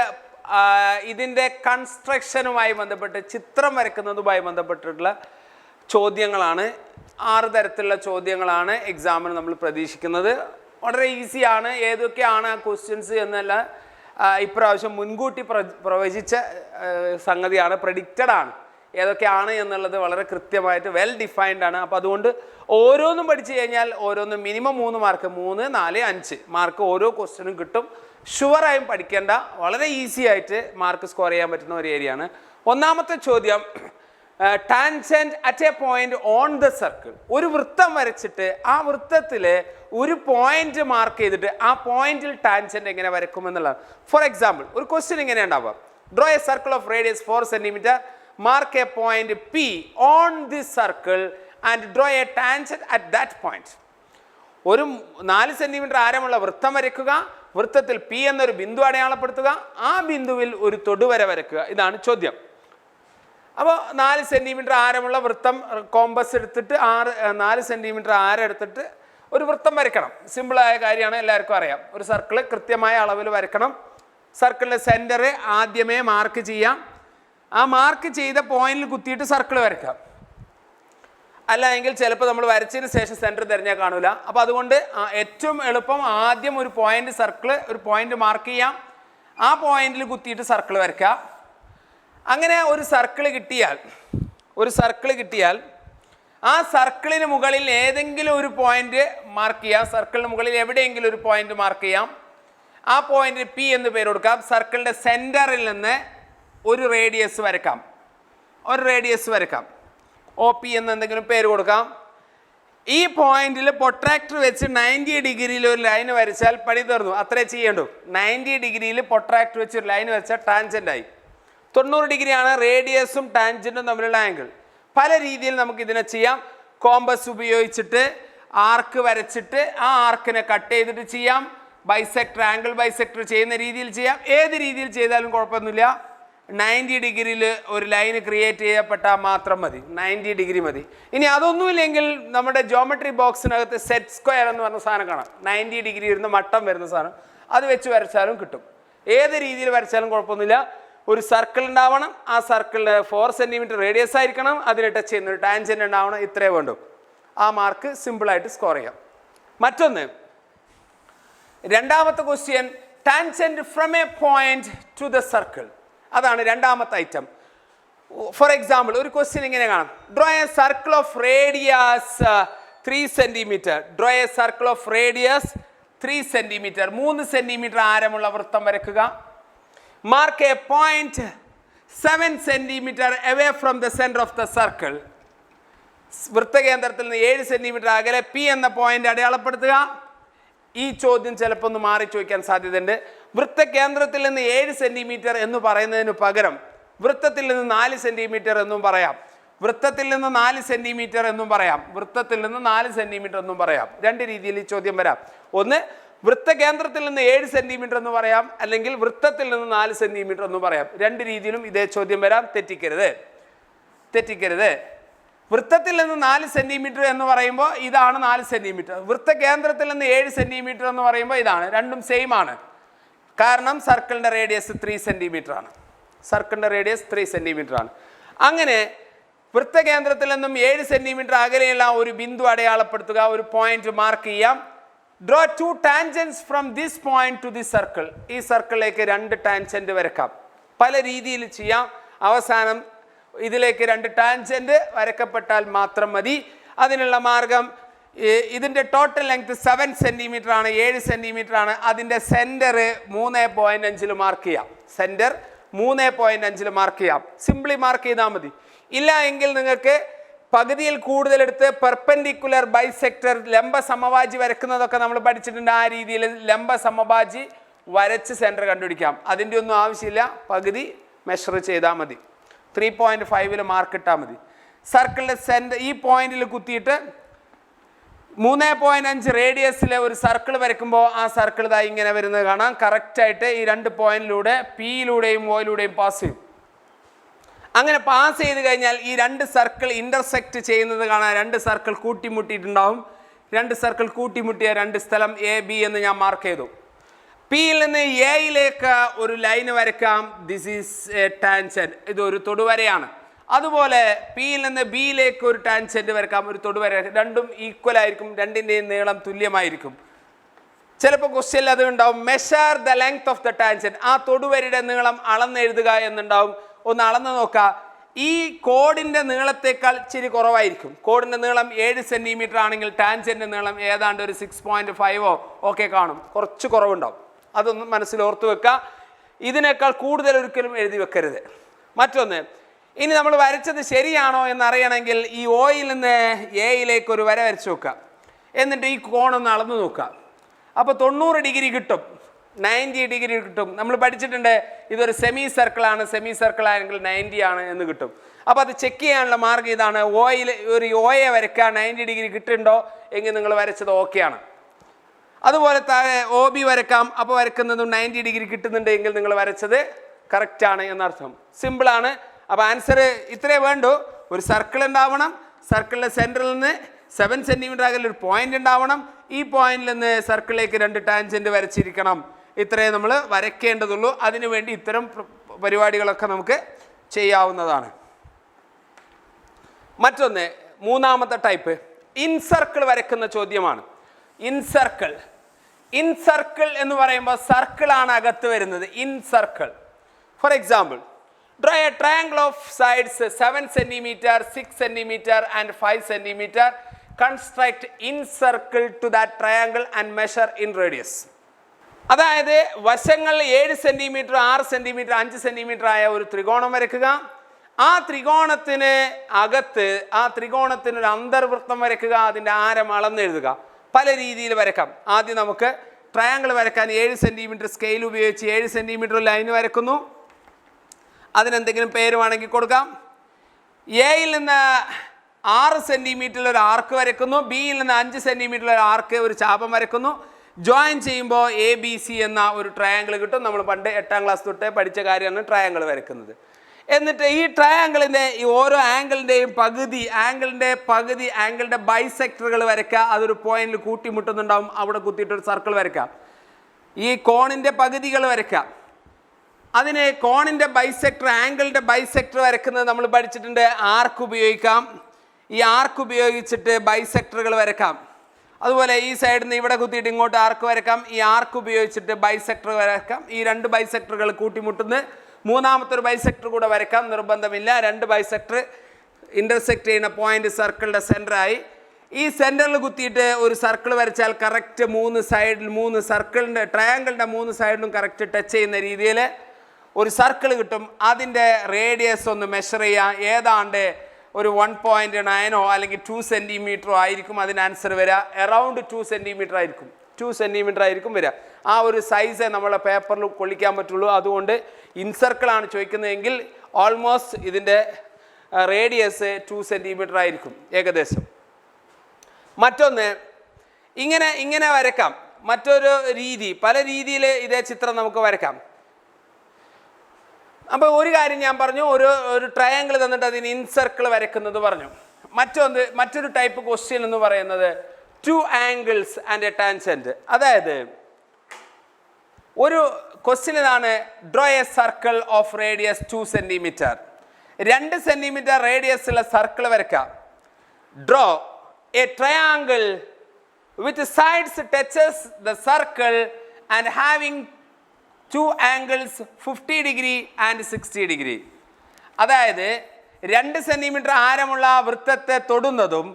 ഇതിൻ്റെ കൺസ്ട്രക്ഷനുമായി ബന്ധപ്പെട്ട് ചിത്രം വരയ്ക്കുന്നതുമായി ബന്ധപ്പെട്ടിട്ടുള്ള ചോദ്യങ്ങളാണ്. 6 തരത്തിലുള്ള ചോദ്യങ്ങളാണ് എക്സാമിന് നമ്മൾ പ്രതീക്ഷിക്കുന്നത്. വളരെ ഈസിയാണ്. ഏതൊക്കെയാണ് ആ ക്വസ്റ്റ്യൻസ് എന്നല്ല ഇപ്രാവശ്യം മുൻകൂട്ടി പ്രവചിച്ച സംഗതിയാണ്, പ്രഡിക്റ്റഡ് ആണ്. ഏതൊക്കെയാണ് എന്നുള്ളത് വളരെ കൃത്യമായിട്ട് വെൽ ഡിഫൈൻഡ് ആണ്. അപ്പോൾ അതുകൊണ്ട് ഓരോന്നും പഠിച്ചു കഴിഞ്ഞാൽ ഓരോന്നും മിനിമം 3 മാർക്ക്, 3, 4, 5 മാർക്ക് ഓരോ ക്വസ്റ്റ്യനും കിട്ടും. ഷുവറായും പഠിക്കേണ്ട, വളരെ ഈസി ആയിട്ട് മാർക്ക് സ്കോർ ചെയ്യാൻ പറ്റുന്ന ഒരു ഏരിയയാണ്. ഒന്നാമത്തെ ചോദ്യം, tangent at A point on the circle. ഒരു വൃത്തം വരച്ചിട്ട് ആ വൃത്തത്തിൽ ഒരു പോയിന്റ് മാർക്ക് ചെയ്തിട്ട് ആ പോയിന്റിൽ ടാൻജെന്റ് എങ്ങനെ വരക്കുമെന്നുള്ളതാണ്. ഫോർ എക്സാമ്പിൾ, ഒരു ക്വസ്റ്റ്യൻ ഇങ്ങനെ ഉണ്ടാവുക: draw a circle of radius 4 centimetre, mark a point P on this circle and draw A tangent at that point. ഒരു 4 സെന്റിമീറ്റർ ആരമുള്ള വൃത്തം വരയ്ക്കുക, വൃത്തത്തിൽ പി എന്നൊരു ബിന്ദു അടയാളപ്പെടുത്തുക, ആ ബിന്ദുവിൽ ഒരു തൊടുവര വരയ്ക്കുക. ഇതാണ് ചോദ്യം. അപ്പോൾ 4 സെന്റിമീറ്റർ ആരമുള്ള വൃത്തം കോമ്പസ് എടുത്തിട്ട് 4 സെന്റിമീറ്റർ ആരം എടുത്തിട്ട് ഒരു വൃത്തം വരയ്ക്കണം. സിമ്പിളായ കാര്യമാണ്, എല്ലാവർക്കും അറിയാം. ഒരു സർക്കിൾ കൃത്യമായ അളവിൽ വരയ്ക്കണം. സർക്കിളിൻ്റെ സെൻറ്റർ ആദ്യമേ മാർക്ക് ചെയ്യാം. ആ മാർക്ക് ചെയ്ത പോയിന്റിൽ കുത്തിയിട്ട് സർക്കിൾ വരയ്ക്കാം. അല്ല എങ്കിൽ ചിലപ്പോൾ നമ്മൾ വരച്ചതിന് ശേഷം സെൻറ്റർ തിരഞ്ഞാൽ കാണൂല. അപ്പോൾ അതുകൊണ്ട് ഏറ്റവും എളുപ്പം ആദ്യം ഒരു പോയിന്റ് ഒരു പോയിന്റ് മാർക്ക് ചെയ്യാം. ആ പോയിന്റിൽ കുത്തിയിട്ട് സർക്കിൾ വരയ്ക്കുക. അങ്ങനെ ഒരു സർക്കിൾ കിട്ടിയാൽ ആ സർക്കിളിന് മുകളിൽ ഏതെങ്കിലും ഒരു പോയിന്റ് മാർക്ക് ചെയ്യാം. സർക്കിളിന് മുകളിൽ എവിടെയെങ്കിലും ഒരു പോയിന്റ് മാർക്ക് ചെയ്യാം. ആ പോയിന്റിന് പി എന്ന് പേര് കൊടുക്കാം. സർക്കിളിൻ്റെ സെൻറ്ററിൽ നിന്ന് ഒരു റേഡിയസ് വരക്കാം. ഒ പി എന്ന് എന്തെങ്കിലും പേര് കൊടുക്കാം. ഈ പോയിന്റിൽ പൊട്രാക്ടർ വെച്ച് 90 ഡിഗ്രിയിൽ ഒരു ലൈൻ വരച്ചാൽ പണി തീർന്നു. അത്രേ ചെയ്യേണ്ടൂ. 90 ഡിഗ്രിയിൽ പൊട്രാക്ടർ വെച്ച് ഒരു ലൈൻ വരച്ചാൽ ടാൻജൻ്റായി. 90 ഡിഗ്രിയാണ് റേഡിയസും ടാൻജൻറ്റും തമ്മിലുള്ള ആംഗിൾ. പല രീതിയിൽ നമുക്ക് ഇതിനെ ചെയ്യാം. കോമ്പസ് ഉപയോഗിച്ചിട്ട് ആർക്ക് വരച്ചിട്ട് ആ ആർക്കിനെ കട്ട് ചെയ്തിട്ട് ചെയ്യാം. ആംഗിൾ ബൈസെക്ടർ ചെയ്യുന്ന രീതിയിൽ ചെയ്യാം. ഏത് രീതിയിൽ ചെയ്താലും കുഴപ്പമൊന്നുമില്ല. 90 ഡിഗ്രിയിൽ ഒരു ലൈൻ ക്രിയേറ്റ് ചെയ്യപ്പെട്ടാൽ മാത്രം മതി. 90 ഡിഗ്രി മതി. ഇനി അതൊന്നുമില്ലെങ്കിൽ നമ്മുടെ ജോമെട്രി ബോക്സിനകത്ത് സെറ്റ് സ്ക്വയർ എന്ന് പറഞ്ഞ സാധനം കാണാം. 90 ഡിഗ്രി ഇരുന്ന് മട്ടം വരുന്ന സാധനം, അത് വെച്ച് വരച്ചാലും കിട്ടും. ഏത് രീതിയിൽ വരച്ചാലും കുഴപ്പമൊന്നുമില്ല. ഒരു സർക്കിൾ ഉണ്ടാവണം. ആ സർക്കിളിന് 4 സെന്റിമീറ്റർ റേഡിയസ് ആയിരിക്കണം. അതിനെ ടച്ച് ചെയ്യുന്ന ഒരു ടാൻജന്റ് ഉണ്ടാവണം. ഇത്രേ വേണ്ടു. ആ മാർക്ക് സിമ്പിളായിട്ട് സ്കോർ ചെയ്യാം. മറ്റൊന്ന്, രണ്ടാമത്തെ question, tangent from a point to the circle. അതാണ് രണ്ടാമത്തെ ഐറ്റം. ഫോർ എക്സാമ്പിൾ, ഒരു ക്വസ്റ്റ്യൻ ഇങ്ങനെ കാണാം: draw a circle of radius 3 centimetre. 3 centimetre ആരമുള്ള വൃത്തം വരയ്ക്കുക. Mark a point 7 centimetre away from the centre of the circle. വൃത്തകേന്ദ്രത്തിൽ നിന്ന് 7 സെന്റിമീറ്റർ അകലെ പി എന്ന പോയിന്റ് അടയാളപ്പെടുത്തുക. ഈ ചോദ്യം ചിലപ്പോൾ ഒന്ന് മാറി ചോദിക്കാൻ സാധ്യതയുണ്ട്. വൃത്തകേന്ദ്രത്തിൽ നിന്ന് 7 സെന്റിമീറ്റർ എന്ന് പറയുന്നതിന് പകരം വൃത്തത്തിൽ നിന്ന് 4 സെന്റിമീറ്റർ എന്നും പറയാം. വൃത്തത്തിൽ നിന്ന് 4 സെന്റിമീറ്റർ എന്നും പറയാം. രണ്ട് രീതിയിൽ ഈ ചോദ്യം വരാം. ഒന്ന്, വൃത്തകേന്ദ്രത്തിൽ നിന്ന് 7 സെന്റിമീറ്റർ എന്ന് പറയാം, അല്ലെങ്കിൽ വൃത്തത്തിൽ നിന്ന് 4 സെന്റിമീറ്റർ എന്ന് പറയാം. രണ്ട് രീതിയിലും ഇതേ ചോദ്യം വരാം. തെറ്റിക്കരുത്. വൃത്തത്തിൽ നിന്ന് 4 സെന്റിമീറ്റർ എന്ന് പറയുമ്പോൾ ഇതാണ് 4 സെന്റിമീറ്റർ. വൃത്തകേന്ദ്രത്തിൽ നിന്ന് 7 സെന്റിമീറ്റർ എന്ന് പറയുമ്പോൾ ഇതാണ്. രണ്ടും സെയിം ആണ്. കാരണം സർക്കിളിൻ്റെ റേഡിയസ് 3 സെന്റിമീറ്റർ ആണ്. അങ്ങനെ വൃത്തകേന്ദ്രത്തിൽ നിന്നും 7 സെന്റിമീറ്റർ അകലെയുള്ള ഒരു ബിന്ദു അടയാളപ്പെടുത്തുക. ഒരു പോയിന്റ് മാർക്ക് ചെയ്യാം. Draw 2 tangents from this point two this circle. ഈ സർക്കിളിലേക്ക് 2 ടാൻജന്റ് വരക്കാം. പല രീതിയിൽ ചെയ്യാം. അവസാനം ഇതിലേക്ക് 2 ടാൻജന്റ് വരക്കപ്പെട്ടാൽ മാത്രം മതി. അതിനുള്ള മാർഗം, ഇതിൻ്റെ ടോട്ടൽ ലെങ്ത് 7 സെന്റിമീറ്റർ ആണ്, 7 സെന്റിമീറ്റർ ആണ്. അതിൻ്റെ സെൻറ്റർ 3.5 മാർക്ക് ചെയ്യാം. 3.5 മാർക്ക് ചെയ്യാം. സിംപ്ലി മാർക്ക് ചെയ്താൽ മതി. ഇല്ല എങ്കിൽ നിങ്ങൾക്ക് പകുതിയിൽ കൂടുതലെടുത്ത് പെർപെൻഡിക്കുലർ ബൈസെക്ടർ ലംബ സമവാജി വരക്കുന്നതൊക്കെ നമ്മൾ പഠിച്ചിട്ടുണ്ട്. ആ രീതിയിൽ ലംബ സമവാജി വരച്ച് സെൻറ്റർ കണ്ടുപിടിക്കാം. അതിൻ്റെ ഒന്നും ആവശ്യമില്ല. പകുതി മെഷർ ചെയ്താൽ മതി. 3.5 മാർക്ക് ഇട്ടാൽ മതി. സർക്കിളിൻ്റെ സെൻറ്റർ ഈ പോയിന്റിൽ കുത്തിയിട്ട് 3.5 റേഡിയസിലെ ഒരു സർക്കിൾ വരയ്ക്കുമ്പോൾ ആ സർക്കിൾ ഇതായി ഇങ്ങനെ വരുന്നത് കാണാം. കറക്റ്റായിട്ട് ഈ 2 പോയിന്റിലൂടെ പിയിലൂടെയും ഒയിലൂടെയും പാസ് ചെയ്യും. അങ്ങനെ പാസ് ചെയ്ത് കഴിഞ്ഞാൽ ഈ 2 സർക്കിൾ ഇൻ്റർസെക്റ്റ് ചെയ്യുന്നത് കാണാൻ. 2 സർക്കിൾ കൂട്ടിമുട്ടിയിട്ടുണ്ടാവും. 2 സർക്കിൾ കൂട്ടിമുട്ടിയ 2 സ്ഥലം എ ബി എന്ന് ഞാൻ മാർക്ക് ചെയ്തു. പിയിൽ നിന്ന് എയിലേക്ക് ഒരു ലൈന് വരയ്ക്കാം. This is A tangent. ഇതൊരു തൊടുവരയാണ്. അതുപോലെ പിയിൽ നിന്ന് ബിയിലേക്ക് ഒരു ടാൻജന്റ് വരയ്ക്കാം, ഒരു തൊടുവര. രണ്ടും ഈക്വൽ ആയിരിക്കും, രണ്ടിൻ്റെയും നീളം തുല്യമായിരിക്കും. ചിലപ്പോൾ ക്വസ്റ്റ്യനിൽ അത് ഉണ്ടാവും, measure the length of the tangent. ആ തൊടുവരയുടെ നീളം അളന്നെഴുതുക എന്നുണ്ടാവും. ഒന്ന് അളന്ന് നോക്കുക. ഈ കോഡിൻ്റെ നീളത്തേക്കാൾ ഇച്ചിരി കുറവായിരിക്കും. കോഡിൻ്റെ നീളം 7 സെൻറ്റിമീറ്റർ ആണെങ്കിൽ ടാൻജൻ്റെ നീളം ഏതാണ്ട് ഒരു 6.5 ഒക്കെ കാണും. കുറച്ച് കുറവുണ്ടാവും. അതൊന്നും മനസ്സിൽ ഓർത്ത് വെക്കുക. ഇതിനേക്കാൾ കൂടുതൽ ഒരിക്കലും എഴുതി വെക്കരുത്. മറ്റൊന്ന്, ഇനി നമ്മൾ വരച്ചത് ശരിയാണോ എന്നറിയണമെങ്കിൽ ഈ ഓയിൽ നിന്ന് എയിലേക്ക് ഒരു വര വരച്ച് വെക്കുക. എന്നിട്ട് ഈ കോണൊന്ന് അളന്ന് നോക്കുക. അപ്പോൾ 90 ഡിഗ്രി കിട്ടും, 90 ഡിഗ്രി കിട്ടും. നമ്മൾ പഠിച്ചിട്ടുണ്ട് ഇതൊരു സെമി സർക്കിളാണ്, സെമി സർക്കിൾ ആണെങ്കിൽ 90 ആണ് എന്ന് കിട്ടും. അപ്പോൾ അത് ചെക്ക് ചെയ്യാനുള്ള മാർഗ്ഗം ഇതാണ്. ഒരു ഓയെ വരയ്ക്കുക, 90 ഡിഗ്രി കിട്ടുന്നുണ്ടോ എങ്കിൽ നിങ്ങൾ വരച്ചത് ഓക്കെയാണ്. അതുപോലെ താഴെ ഒ ബി വരക്കാം. അപ്പോൾ വരക്കുന്നതും 90 ഡിഗ്രി കിട്ടുന്നുണ്ടെങ്കിൽ നിങ്ങൾ വരച്ചത് കറക്റ്റാണ് എന്നർത്ഥം. സിമ്പിളാണ്. അപ്പോൾ ആൻസർ ഇത്രേ വേണ്ടൂ. ഒരു സർക്കിൾ ഉണ്ടാവണം. സർക്കിളിൻ്റെ സെൻറ്ററിൽ നിന്ന് 7 സെൻറ്റിമീറ്റർ അകലെ ഒരു പോയിന്റ് ഉണ്ടാവണം. ഈ പോയിന്റിൽ നിന്ന് സർക്കിളിലേക്ക് 2 ടാൻജന്റ് വരച്ചിരിക്കണം. ഇത്രയേ നമ്മൾ വരയ്ക്കേണ്ടതുള്ളൂ. അതിനുവേണ്ടി ഇത്തരം പരിപാടികളൊക്കെ നമുക്ക് ചെയ്യാവുന്നതാണ്. മറ്റൊന്ന്, മൂന്നാമത്തെ ടൈപ്പ് ഇൻസർക്കിൾ വരയ്ക്കുന്ന ചോദ്യമാണ്. ഇൻസർക്കിൾ എന്ന് പറയുമ്പോൾ സർക്കിളാണ് അകത്ത് വരുന്നത്. Incircle. For example, draw a triangle of sides 7 centimeter, 6 centimeter and 5 centimeter. Construct incircle to that triangle and measure in radius. അതായത് വശങ്ങൾ 7 സെൻറ്റിമീറ്റർ, 6 സെൻറ്റിമീറ്റർ, 5 സെൻറ്റിമീറ്റർ ആയ ഒരു ത്രികോണം വരയ്ക്കുക. ആ ത്രികോണത്തിന് അകത്ത് ആ ത്രികോണത്തിനൊരു അന്തർവൃത്തം വരയ്ക്കുക. അതിൻ്റെ ആരം അളന്നെഴുതുക. പല രീതിയിൽ വരയ്ക്കാം. ആദ്യം നമുക്ക് ട്രയാങ്കിൾ വരയ്ക്കാൻ 7 സെൻറ്റിമീറ്റർ സ്കെയിൽ ഉപയോഗിച്ച് 7 സെൻറ്റിമീറ്റർ ലൈൻ വരയ്ക്കുന്നു. അതിനെന്തെങ്കിലും പേര് വേണമെങ്കിൽ കൊടുക്കാം. എയിൽ നിന്ന് 6 സെൻറ്റിമീറ്ററിൽ ഒരു ആർക്ക് വരയ്ക്കുന്നു. ബിയിൽ നിന്ന് 5 സെൻറ്റിമീറ്ററിൽ ഒരു ആർക്ക്, ഒരു ചാപം വരയ്ക്കുന്നു. ജോയിൻ ചെയ്യുമ്പോൾ ABC എന്ന ഒരു ട്രയാങ്കിൾ കിട്ടും. നമ്മൾ പണ്ട് 8ാം ക്ലാസ് തൊട്ടേ പഠിച്ച കാര്യമാണ് ട്രയാങ്കിൾ വരയ്ക്കുന്നത്. എന്നിട്ട് ഈ ട്രയാങ്കിളിൻ്റെ ഈ ഓരോ ആംഗിളിൻ്റെയും ആംഗിളിൻ്റെ ബൈസെക്ടറുകൾ വരയ്ക്കുക. അതൊരു പോയിന്റിൽ കൂട്ടിമുട്ടുന്നുണ്ടാവും. അവിടെ കുത്തിയിട്ടൊരു സർക്കിൾ വരയ്ക്കുക. ഈ കോണിൻ്റെ പകുതികൾ വരയ്ക്കുക. അതിന് കോണിൻ്റെ ബൈസെക്ടർ, ആംഗിളിൻ്റെ ബൈസെക്ടർ വരയ്ക്കുന്നത് നമ്മൾ പഠിച്ചിട്ടുണ്ട്. ആർക്ക് ഉപയോഗിക്കാം. ഈ ആർക്ക് ഉപയോഗിച്ചിട്ട് ബൈസെക്ടറുകൾ വരയ്ക്കാം. അതുപോലെ ഈ സൈഡിൽ നിന്ന് ഇവിടെ കുത്തിയിട്ട് ഇങ്ങോട്ട് ആർക്ക് വരയ്ക്കാം. ഈ ആർക്ക് ഉപയോഗിച്ചിട്ട് ബൈസെക്ടർ വരയ്ക്കാം. ഈ 2 ബൈസെക്ടറുകൾ കൂട്ടിമുട്ടുന്ന മൂന്നാമത്തെ ഒരു ബൈസെക്ടർ കൂടെ വരയ്ക്കാം. നിർബന്ധമില്ല. 2 ബൈസെക്ടർ ഇൻ്റർസെക്റ്റ് ചെയ്യുന്ന പോയിന്റ് സർക്കിളിൻ്റെ സെൻറ്ററായി. ഈ സെൻറ്ററിൽ കുത്തിയിട്ട് ഒരു സർക്കിൾ വരച്ചാൽ കറക്റ്റ് 3 സൈഡിൽ 3 സർക്കിളിൻ്റെ ട്രയാങ്കിളിൻ്റെ 3 സൈഡിലും കറക്റ്റ് ടച്ച് ചെയ്യുന്ന രീതിയിൽ ഒരു സർക്കിൾ കിട്ടും. അതിൻ്റെ റേഡിയസ് ഒന്ന് മെഷർ ചെയ്യാം. ഏതാണ്ട് ഒരു 1.9 അല്ലെങ്കിൽ 2 സെൻറ്റിമീറ്ററോ ആയിരിക്കും അതിന് ആൻസർ വരിക. അറൗണ്ട് 2 സെൻറ്റിമീറ്റർ ആയിരിക്കും. 2 സെൻറ്റിമീറ്റർ ആയിരിക്കും വരിക. ആ ഒരു സൈസേ നമ്മളെ പേപ്പറിൽ കൊള്ളിക്കാൻ പറ്റുള്ളൂ. അതുകൊണ്ട് ഇൻസർക്കിളാണ് ചോദിക്കുന്നതെങ്കിൽ ഓൾമോസ്റ്റ് ഇതിൻ്റെ റേഡിയസ് 2 സെൻറ്റിമീറ്റർ ആയിരിക്കും ഏകദേശം. മറ്റൊന്ന്, ഇങ്ങനെ വരയ്ക്കാം. മറ്റൊരു രീതി, പല രീതിയിൽ ഇതേ ചിത്രം നമുക്ക് വരയ്ക്കാം. അപ്പോൾ ഒരു കാര്യം ഞാൻ പറഞ്ഞു, ഒരു ട്രയാങ്കിൾ തന്നിട്ട് അതിന് ഇൻസർക്കിൾ വരയ്ക്കുന്നത് പറഞ്ഞു. മറ്റൊരു ടൈപ്പ് ക്വസ്റ്റ്യൻ എന്ന് പറയുന്നത് 2 ആംഗിൾസ് ആൻഡ് എ ടാൻജന്റ്. അതായത് ഒരു ക്വസ്റ്റ്യൻ ഇതാണ്, draw a circle of radius 2 centimetre. 2 centimetre radius ഉള്ള സർക്കിൾ വരയ്ക്കാം. Draw A triangle with sides touches the circle and having 2 angles 50 degree and 60 degree. അതായത് 2 സെൻറ്റിമീറ്റർ ആരമുള്ള വൃത്തത്തെ തൊടുന്നതും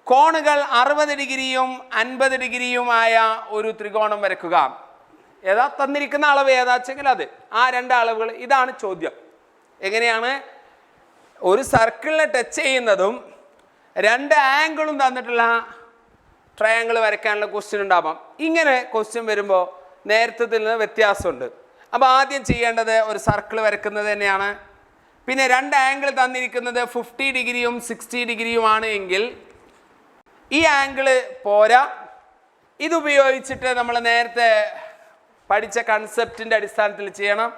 കോണുകൾ 60 ഡിഗ്രിയും 50 ഡിഗ്രിയുമായ ഒരു ത്രികോണം വരയ്ക്കുക. ഏതാ തന്നിരിക്കുന്ന അളവ് ഏതാച്ചെങ്കിൽ അത് ആ 2 അളവുകൾ. ഇതാണ് ചോദ്യം. എങ്ങനെയാണ് ഒരു സർക്കിളിനെ ടച്ച് ചെയ്യുന്നതും 2 ആംഗിളും തന്നിട്ടുള്ള ട്രയാങ്കിൾ വരയ്ക്കാനുള്ള ക്വസ്റ്റ്യൻ ഉണ്ടാവാം. ഇങ്ങനെ ക്വസ്റ്റ്യൻ വരുമ്പോൾ നേരത്തെ നിന്ന് വ്യത്യാസമുണ്ട്. അപ്പോൾ ആദ്യം ചെയ്യേണ്ടത് ഒരു സർക്കിൾ വരയ്ക്കുന്നത് തന്നെയാണ്. പിന്നെ 2 ആംഗിൾ തന്നിരിക്കുന്നത് 50 ഡിഗ്രിയും 60 ഡിഗ്രിയുമാണ് എങ്കിൽ ഈ ആംഗിള് പോരാ. ഇതുപയോഗിച്ചിട്ട് നമ്മൾ നേരത്തെ പഠിച്ച കൺസെപ്റ്റിൻ്റെ അടിസ്ഥാനത്തിൽ ചെയ്യണം.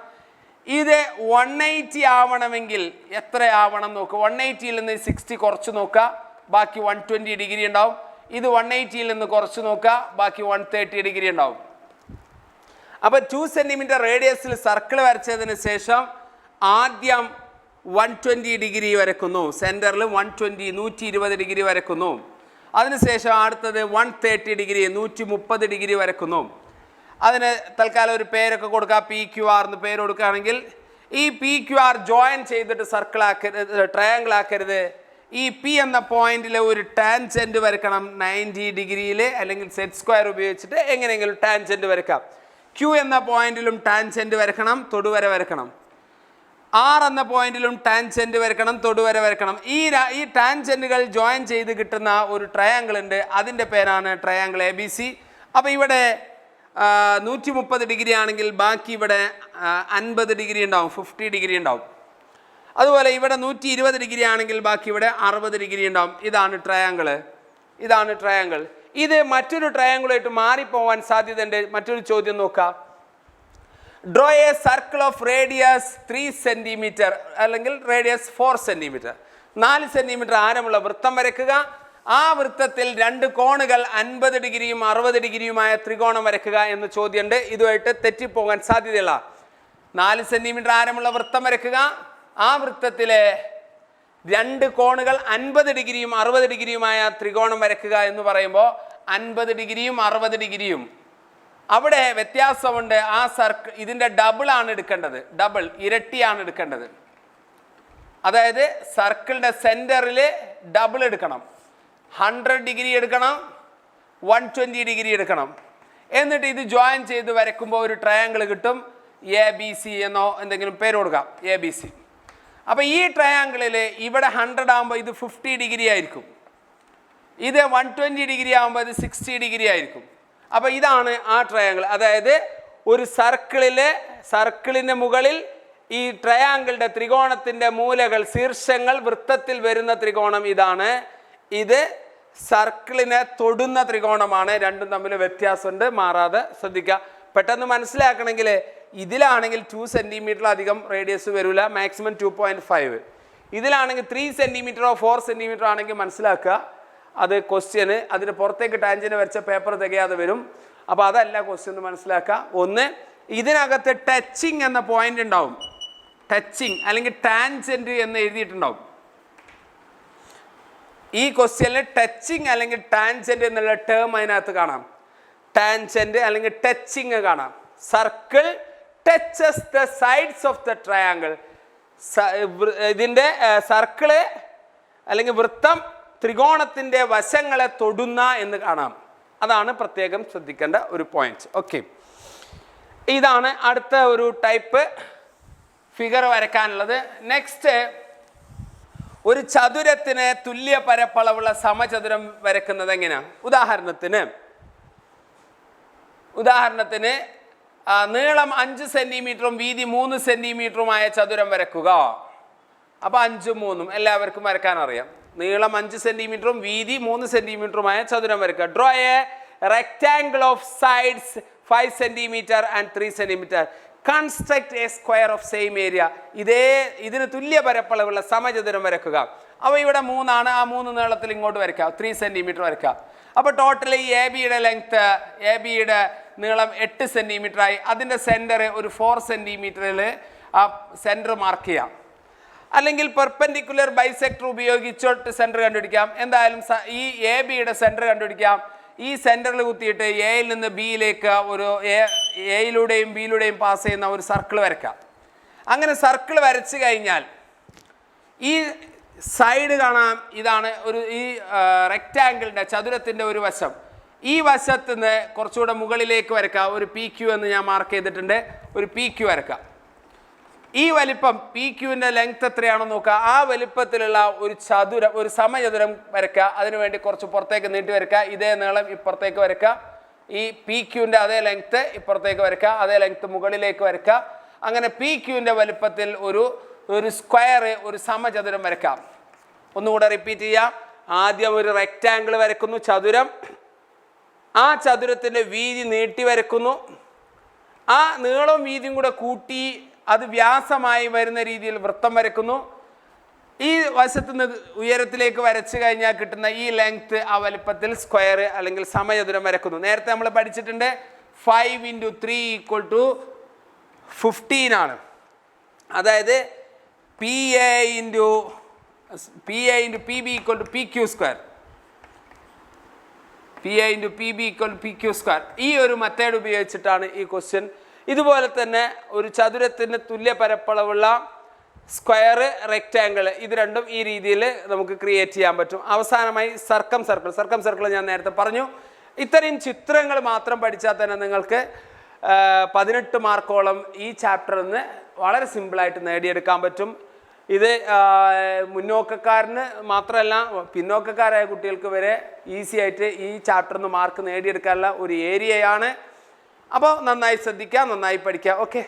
ഇത് 180 ആവണമെങ്കിൽ എത്ര ആവണം നോക്കുക. 180യിൽ നിന്ന് 60 കുറച്ച് നോക്കുക, ബാക്കി 120 ഡിഗ്രി ഉണ്ടാവും. ഇത് 180യിൽ നിന്ന് കുറച്ച് നോക്കുക, ബാക്കി 130 ഡിഗ്രി ഉണ്ടാവും. അപ്പോൾ 2 സെൻറ്റിമീറ്റർ റേഡിയസിൽ സർക്കിൾ വരച്ചതിന് ശേഷം ആദ്യം 120 ഡിഗ്രി വരക്കുന്നു. സെൻറ്ററിൽ 120 ഡിഗ്രി വരക്കുന്നു. അതിനുശേഷം അടുത്തത് 130 ഡിഗ്രി 130 ഡിഗ്രി വരക്കുന്നു. അതിന് തൽക്കാലം ഒരു പേരൊക്കെ കൊടുക്കുക, PQR എന്ന് പേര് കൊടുക്കുകയാണെങ്കിൽ ഈ PQR ജോയിൻ ചെയ്തിട്ട് സർക്കിൾ ആക്കരുത്, ട്രയാങ്കിൾ ആക്കരുത്. ഈ P എന്ന പോയിന്റിൽ ഒരു ടാൻജൻറ്റ് വരക്കണം 90 ഡിഗ്രിയിൽ, അല്ലെങ്കിൽ സെറ്റ് സ്ക്വയർ ഉപയോഗിച്ചിട്ട് എങ്ങനെയെങ്കിലും ടാൻജൻറ്റ് വരക്കാം. Q എന്ന പോയിന്റിലും ടാൻജൻറ്റ് വരക്കണം, തൊടുവര വരക്കണം. R എന്ന പോയിന്റിലും ടാൻജൻറ്റ് വരക്കണം, തൊടുവര വരക്കണം. ഈ ടാൻജൻറ്റുകൾ ജോയിൻ ചെയ്ത് കിട്ടുന്ന ഒരു ട്രയാങ്കിൾ ഉണ്ട്, അതിൻ്റെ പേരാണ് ട്രയാങ്കിൾ ABC. അപ്പോൾ ഇവിടെ 130 ഡിഗ്രി ആണെങ്കിൽ ബാക്കി ഇവിടെ 50 ഡിഗ്രി ഉണ്ടാവും, 50 ഡിഗ്രി ഉണ്ടാവും. അതുപോലെ ഇവിടെ 120 ഡിഗ്രി ആണെങ്കിൽ ബാക്കി ഇവിടെ 60 ഡിഗ്രി ഉണ്ടാവും. ഇതാണ് ട്രയാങ്കിൾ. ഇത് മറ്റൊരു ട്രയാങ്കിളായിട്ട് മാറിപ്പോവാൻ സാധ്യതയുണ്ട്. മറ്റൊരു ചോദ്യം നോക്കാം. Draw a circle of radius 3 centimetre അല്ലെങ്കിൽ റേഡിയസ് 4 സെൻറ്റിമീറ്റർ. 4 സെൻറ്റിമീറ്റർ ആരമുള്ള വൃത്തം വരയ്ക്കുക. ആ വൃത്തത്തിൽ 2 കോണുകൾ 50 ഡിഗ്രിയും 60 ഡിഗ്രിയുമായ ത്രികോണം വരയ്ക്കുക എന്ന ചോദ്യമുണ്ട്. ഇതുമായിട്ട് തെറ്റിപ്പോകാൻ സാധ്യതയുള്ള 4 സെൻറ്റിമീറ്റർ ആരമുള്ള വൃത്തം വരയ്ക്കുക. ആ വൃത്തത്തിലെ 2 കോണുകൾ 50 ഡിഗ്രിയും 60 ഡിഗ്രിയുമായ ത്രികോണം വരയ്ക്കുക എന്ന് പറയുമ്പോൾ 50 ഡിഗ്രിയും 60 ഡിഗ്രിയും അവിടെ വ്യത്യാസമുണ്ട്. ആ സർക്കിൾ ഇതിൻ്റെ ഡബിളാണ് എടുക്കേണ്ടത്, ഇരട്ടിയാണ് എടുക്കേണ്ടത്. അതായത് സർക്കിളിൻ്റെ സെൻറ്ററിൽ ഡബിൾ എടുക്കണം. 100 ഡിഗ്രി എടുക്കണം, 120 ഡിഗ്രി എടുക്കണം. എന്നിട്ട് ഇത് ജോയിൻ ചെയ്ത് വരയ്ക്കുമ്പോൾ ഒരു ട്രയാങ്കിൾ കിട്ടും. ABC എന്നോ എന്തെങ്കിലും പേര് കൊടുക്കാം, ABC. അപ്പോൾ ഈ ട്രയാങ്കിളിൽ ഇവിടെ 100 ആകുമ്പോൾ ഇത് 50 ഡിഗ്രി ആയിരിക്കും. ഇത് 120 ഡിഗ്രി ആകുമ്പോൾ ഇത് 60 ഡിഗ്രി ആയിരിക്കും. അപ്പോൾ ഇതാണ് ആ ട്രയാങ്കിൾ. അതായത് ഒരു സർക്കിളിൻ്റെ മുകളിൽ ഈ ട്രയാങ്കിളിൻ്റെ ത്രികോണത്തിൻ്റെ മൂലകൾ, ശീർഷങ്ങൾ വൃത്തത്തിൽ വരുന്ന ത്രികോണം ഇതാണ്. ഇത് സർക്കിളിനെ തൊടുന്ന ത്രികോണമാണ്. രണ്ടും തമ്മിൽ വ്യത്യാസമുണ്ട്, മാറാതെ ശ്രദ്ധിക്കുക. പെട്ടെന്ന് മനസ്സിലാക്കണമെങ്കിൽ ഇതിലാണെങ്കിൽ 2 സെൻറ്റിമീറ്റർ അധികം റേഡിയസ് വരില്ല, മാക്സിമം 2.5. ഇതിലാണെങ്കിൽ 3 സെൻറ്റിമീറ്ററോ 4 സെൻറ്റിമീറ്റർ ആണെങ്കിൽ മനസ്സിലാക്കുക അത് ക്വസ്റ്റ്യന് അതിന് പുറത്തേക്ക് ടാൻജൻറ്റ് വരച്ച പേപ്പർ തികയാതെ വരും. അപ്പോൾ അതല്ല ക്വസ്റ്റ്യൻ മനസ്സിലാക്കുക. ഒന്ന്, ഇതിനകത്ത് ടച്ചിങ് എന്ന പോയിന്റ് ഉണ്ടാവും. ടച്ചിങ് അല്ലെങ്കിൽ ടാൻജൻറ്റ് എന്ന് എഴുതിയിട്ടുണ്ടാവും. ഈ ക്വസ്റ്റ്യനിൽ ടച്ചിങ് അല്ലെങ്കിൽ ടാൻജൻറ്റ് എന്നുള്ള ടേം അതിനകത്ത് കാണാം. ടാൻജൻറ്റ് അല്ലെങ്കിൽ ടച്ചിങ് കാണാം. Circle touches the sides of the triangle. ഇതിൻ്റെ സർക്കിള് അല്ലെങ്കിൽ വൃത്തം ത്രികോണത്തിൻ്റെ വശങ്ങളെ തൊടുന്ന എന്ന് കാണാം. അതാണ് പ്രത്യേകം ശ്രദ്ധിക്കേണ്ട ഒരു പോയിന്റ്. ഓക്കെ, ഇതാണ് അടുത്ത ഒരു ടൈപ്പ് ഫിഗർ വരയ്ക്കാനുള്ളത്. നെക്സ്റ്റ്, ഒരു ചതുരത്തിന് തുല്യ പരപ്പളവുള്ള സമചതുരം വരയ്ക്കുന്നത് എങ്ങനെയാണ്? ഉദാഹരണത്തിന് നീളം 5 സെൻറ്റിമീറ്ററും വീതി 3 സെൻറ്റിമീറ്ററുമായ ചതുരം വരയ്ക്കുക. അപ്പോൾ 5ഉം 3ഉം എല്ലാവർക്കും വരയ്ക്കാൻ അറിയാം. നീളം 5 സെൻറ്റിമീറ്ററും വീതി 3 സെൻറ്റിമീറ്ററുമായ ചതുരം വരയ്ക്കുക. Draw A rectangle of sides 5 centimetre and 3 centimetre. Construct A square of same area. ഇതിന് തുല്യ പരപ്പളവുള്ള സമചതുരം വരയ്ക്കുക. അപ്പോൾ ഇവിടെ 3 ആണ്. ആ 3 നീളത്തിൽ ഇങ്ങോട്ട് വരയ്ക്കുക, 3 സെൻറ്റിമീറ്റർ വരയ്ക്കുക. അപ്പോൾ ടോട്ടൽ ഈ എ ബിയുടെ നീളം 8 സെൻറ്റിമീറ്റർ ആയി. അതിൻ്റെ സെൻറ്റർ ഒരു 4 സെൻറ്റിമീറ്ററിൽ ആ സെൻറ്റർ മാർക്ക് ചെയ്യാം. അല്ലെങ്കിൽ പെർപെൻഡിക്കുലർ ബൈസെക്ടർ ഉപയോഗിച്ചോട്ട് സെൻറ്റർ കണ്ടുപിടിക്കാം. എന്തായാലും ഈ എ ബിയുടെ സെൻറ്റർ കണ്ടുപിടിക്കാം. ഈ സെൻറ്ററിൽ കുത്തിയിട്ട് എയിൽ നിന്ന് ബിയിലേക്ക് ഒരു എയിലൂടെയും ബിയിലൂടെയും പാസ് ചെയ്യുന്ന ഒരു സർക്കിൾ വരയ്ക്കാം. അങ്ങനെ സർക്കിൾ വരച്ച് കഴിഞ്ഞാൽ ഈ സൈഡ് കാണാം. ഇതാണ് ഈ റെക്റ്റാങ്കിളിൻ്റെ ചതുരത്തിൻ്റെ ഒരു വശം. ഈ വശത്ത് നിന്ന് കുറച്ചുകൂടെ മുകളിലേക്ക് വരയ്ക്കാം. ഒരു PQ എന്ന് ഞാൻ മാർക്ക് ചെയ്തിട്ടുണ്ട്. ഒരു PQ വരയ്ക്കാം. ഈ വലിപ്പം PQവിൻ്റെ ലെങ്ത് എത്രയാണെന്ന് നോക്കുക. ആ വലിപ്പത്തിലുള്ള ഒരു സമചതുരം വരയ്ക്കുക. അതിനുവേണ്ടി കുറച്ച് പുറത്തേക്ക് നീട്ടി വരയ്ക്കുക. ഇതേ നീളം ഇപ്പുറത്തേക്ക് വരയ്ക്കുക. ഈ PQവിൻ്റെ അതേ ലെങ്ത്ത് ഇപ്പുറത്തേക്ക് വരയ്ക്കുക. അതേ ലെങ്ത്ത് മുകളിലേക്ക് വരയ്ക്കുക. അങ്ങനെ PQവിൻ്റെ വലിപ്പത്തിൽ ഒരു സ്ക്വയർ, ഒരു സമചതുരം വരയ്ക്കാം. ഒന്നുകൂടെ റിപ്പീറ്റ് ചെയ്യാം. ആദ്യം ഒരു റെക്റ്റാങ്കിൾ വരയ്ക്കുന്നു, ചതുരം. ആ ചതുരത്തിൻ്റെ വീതി നീട്ടി വരയ്ക്കുന്നു. ആ നീളവും വീതിയും കൂടെ കൂട്ടി അത് വ്യാസമായി വരുന്ന രീതിയിൽ വൃത്തം വരയ്ക്കുന്നു. ഈ വശത്ത് നിന്ന് ഉയരത്തിലേക്ക് വരച്ചു കഴിഞ്ഞാൽ കിട്ടുന്ന ഈ ലെങ്ത്ത് ആ വലിപ്പത്തിൽ സ്ക്വയർ അല്ലെങ്കിൽ സമചതുരം വരയ്ക്കുന്നു. നേരത്തെ നമ്മൾ പഠിച്ചിട്ടുണ്ട് 5 into 3 equal to 15 ആണ്. അതായത് PA into PB equal to PQ square. PA into PB equal to PQ square. ഈ ഒരു മെത്തേഡ് ഉപയോഗിച്ചിട്ടാണ് ഈ ക്വസ്റ്റ്യൻ. ഇതുപോലെ തന്നെ ഒരു ചതുരത്തിന് തുല്യ പരപ്പളവുള്ള സ്ക്വയർ, റെക്റ്റാങ്കിൾ, ഇത് രണ്ടും ഈ രീതിയിൽ നമുക്ക് ക്രിയേറ്റ് ചെയ്യാൻ പറ്റും. അവസാനമായി സർക്കം സർക്കിൾ ഞാൻ നേരത്തെ പറഞ്ഞു. ഇത്രയും ചിത്രങ്ങൾ മാത്രം പഠിച്ചാൽ തന്നെ നിങ്ങൾക്ക് 18 മാർക്കോളം ഈ ചാപ്റ്ററിൽ നിന്ന് വളരെ സിമ്പിളായിട്ട് നേടിയെടുക്കാൻ പറ്റും. ഇത് മുന്നോക്കക്കാരന് മാത്രമല്ല പിന്നോക്കക്കാരായ കുട്ടികൾക്ക് വരെ ഈസി ആയിട്ട് ഈ ചാപ്റ്ററിൽ നിന്ന് മാർക്ക് നേടിയെടുക്കാനുള്ള ഒരു ഏരിയയാണ്. അപ്പോൾ നന്നായി ശ്രദ്ധിക്കുക, നന്നായി പഠിക്കുക. ഓക്കെ.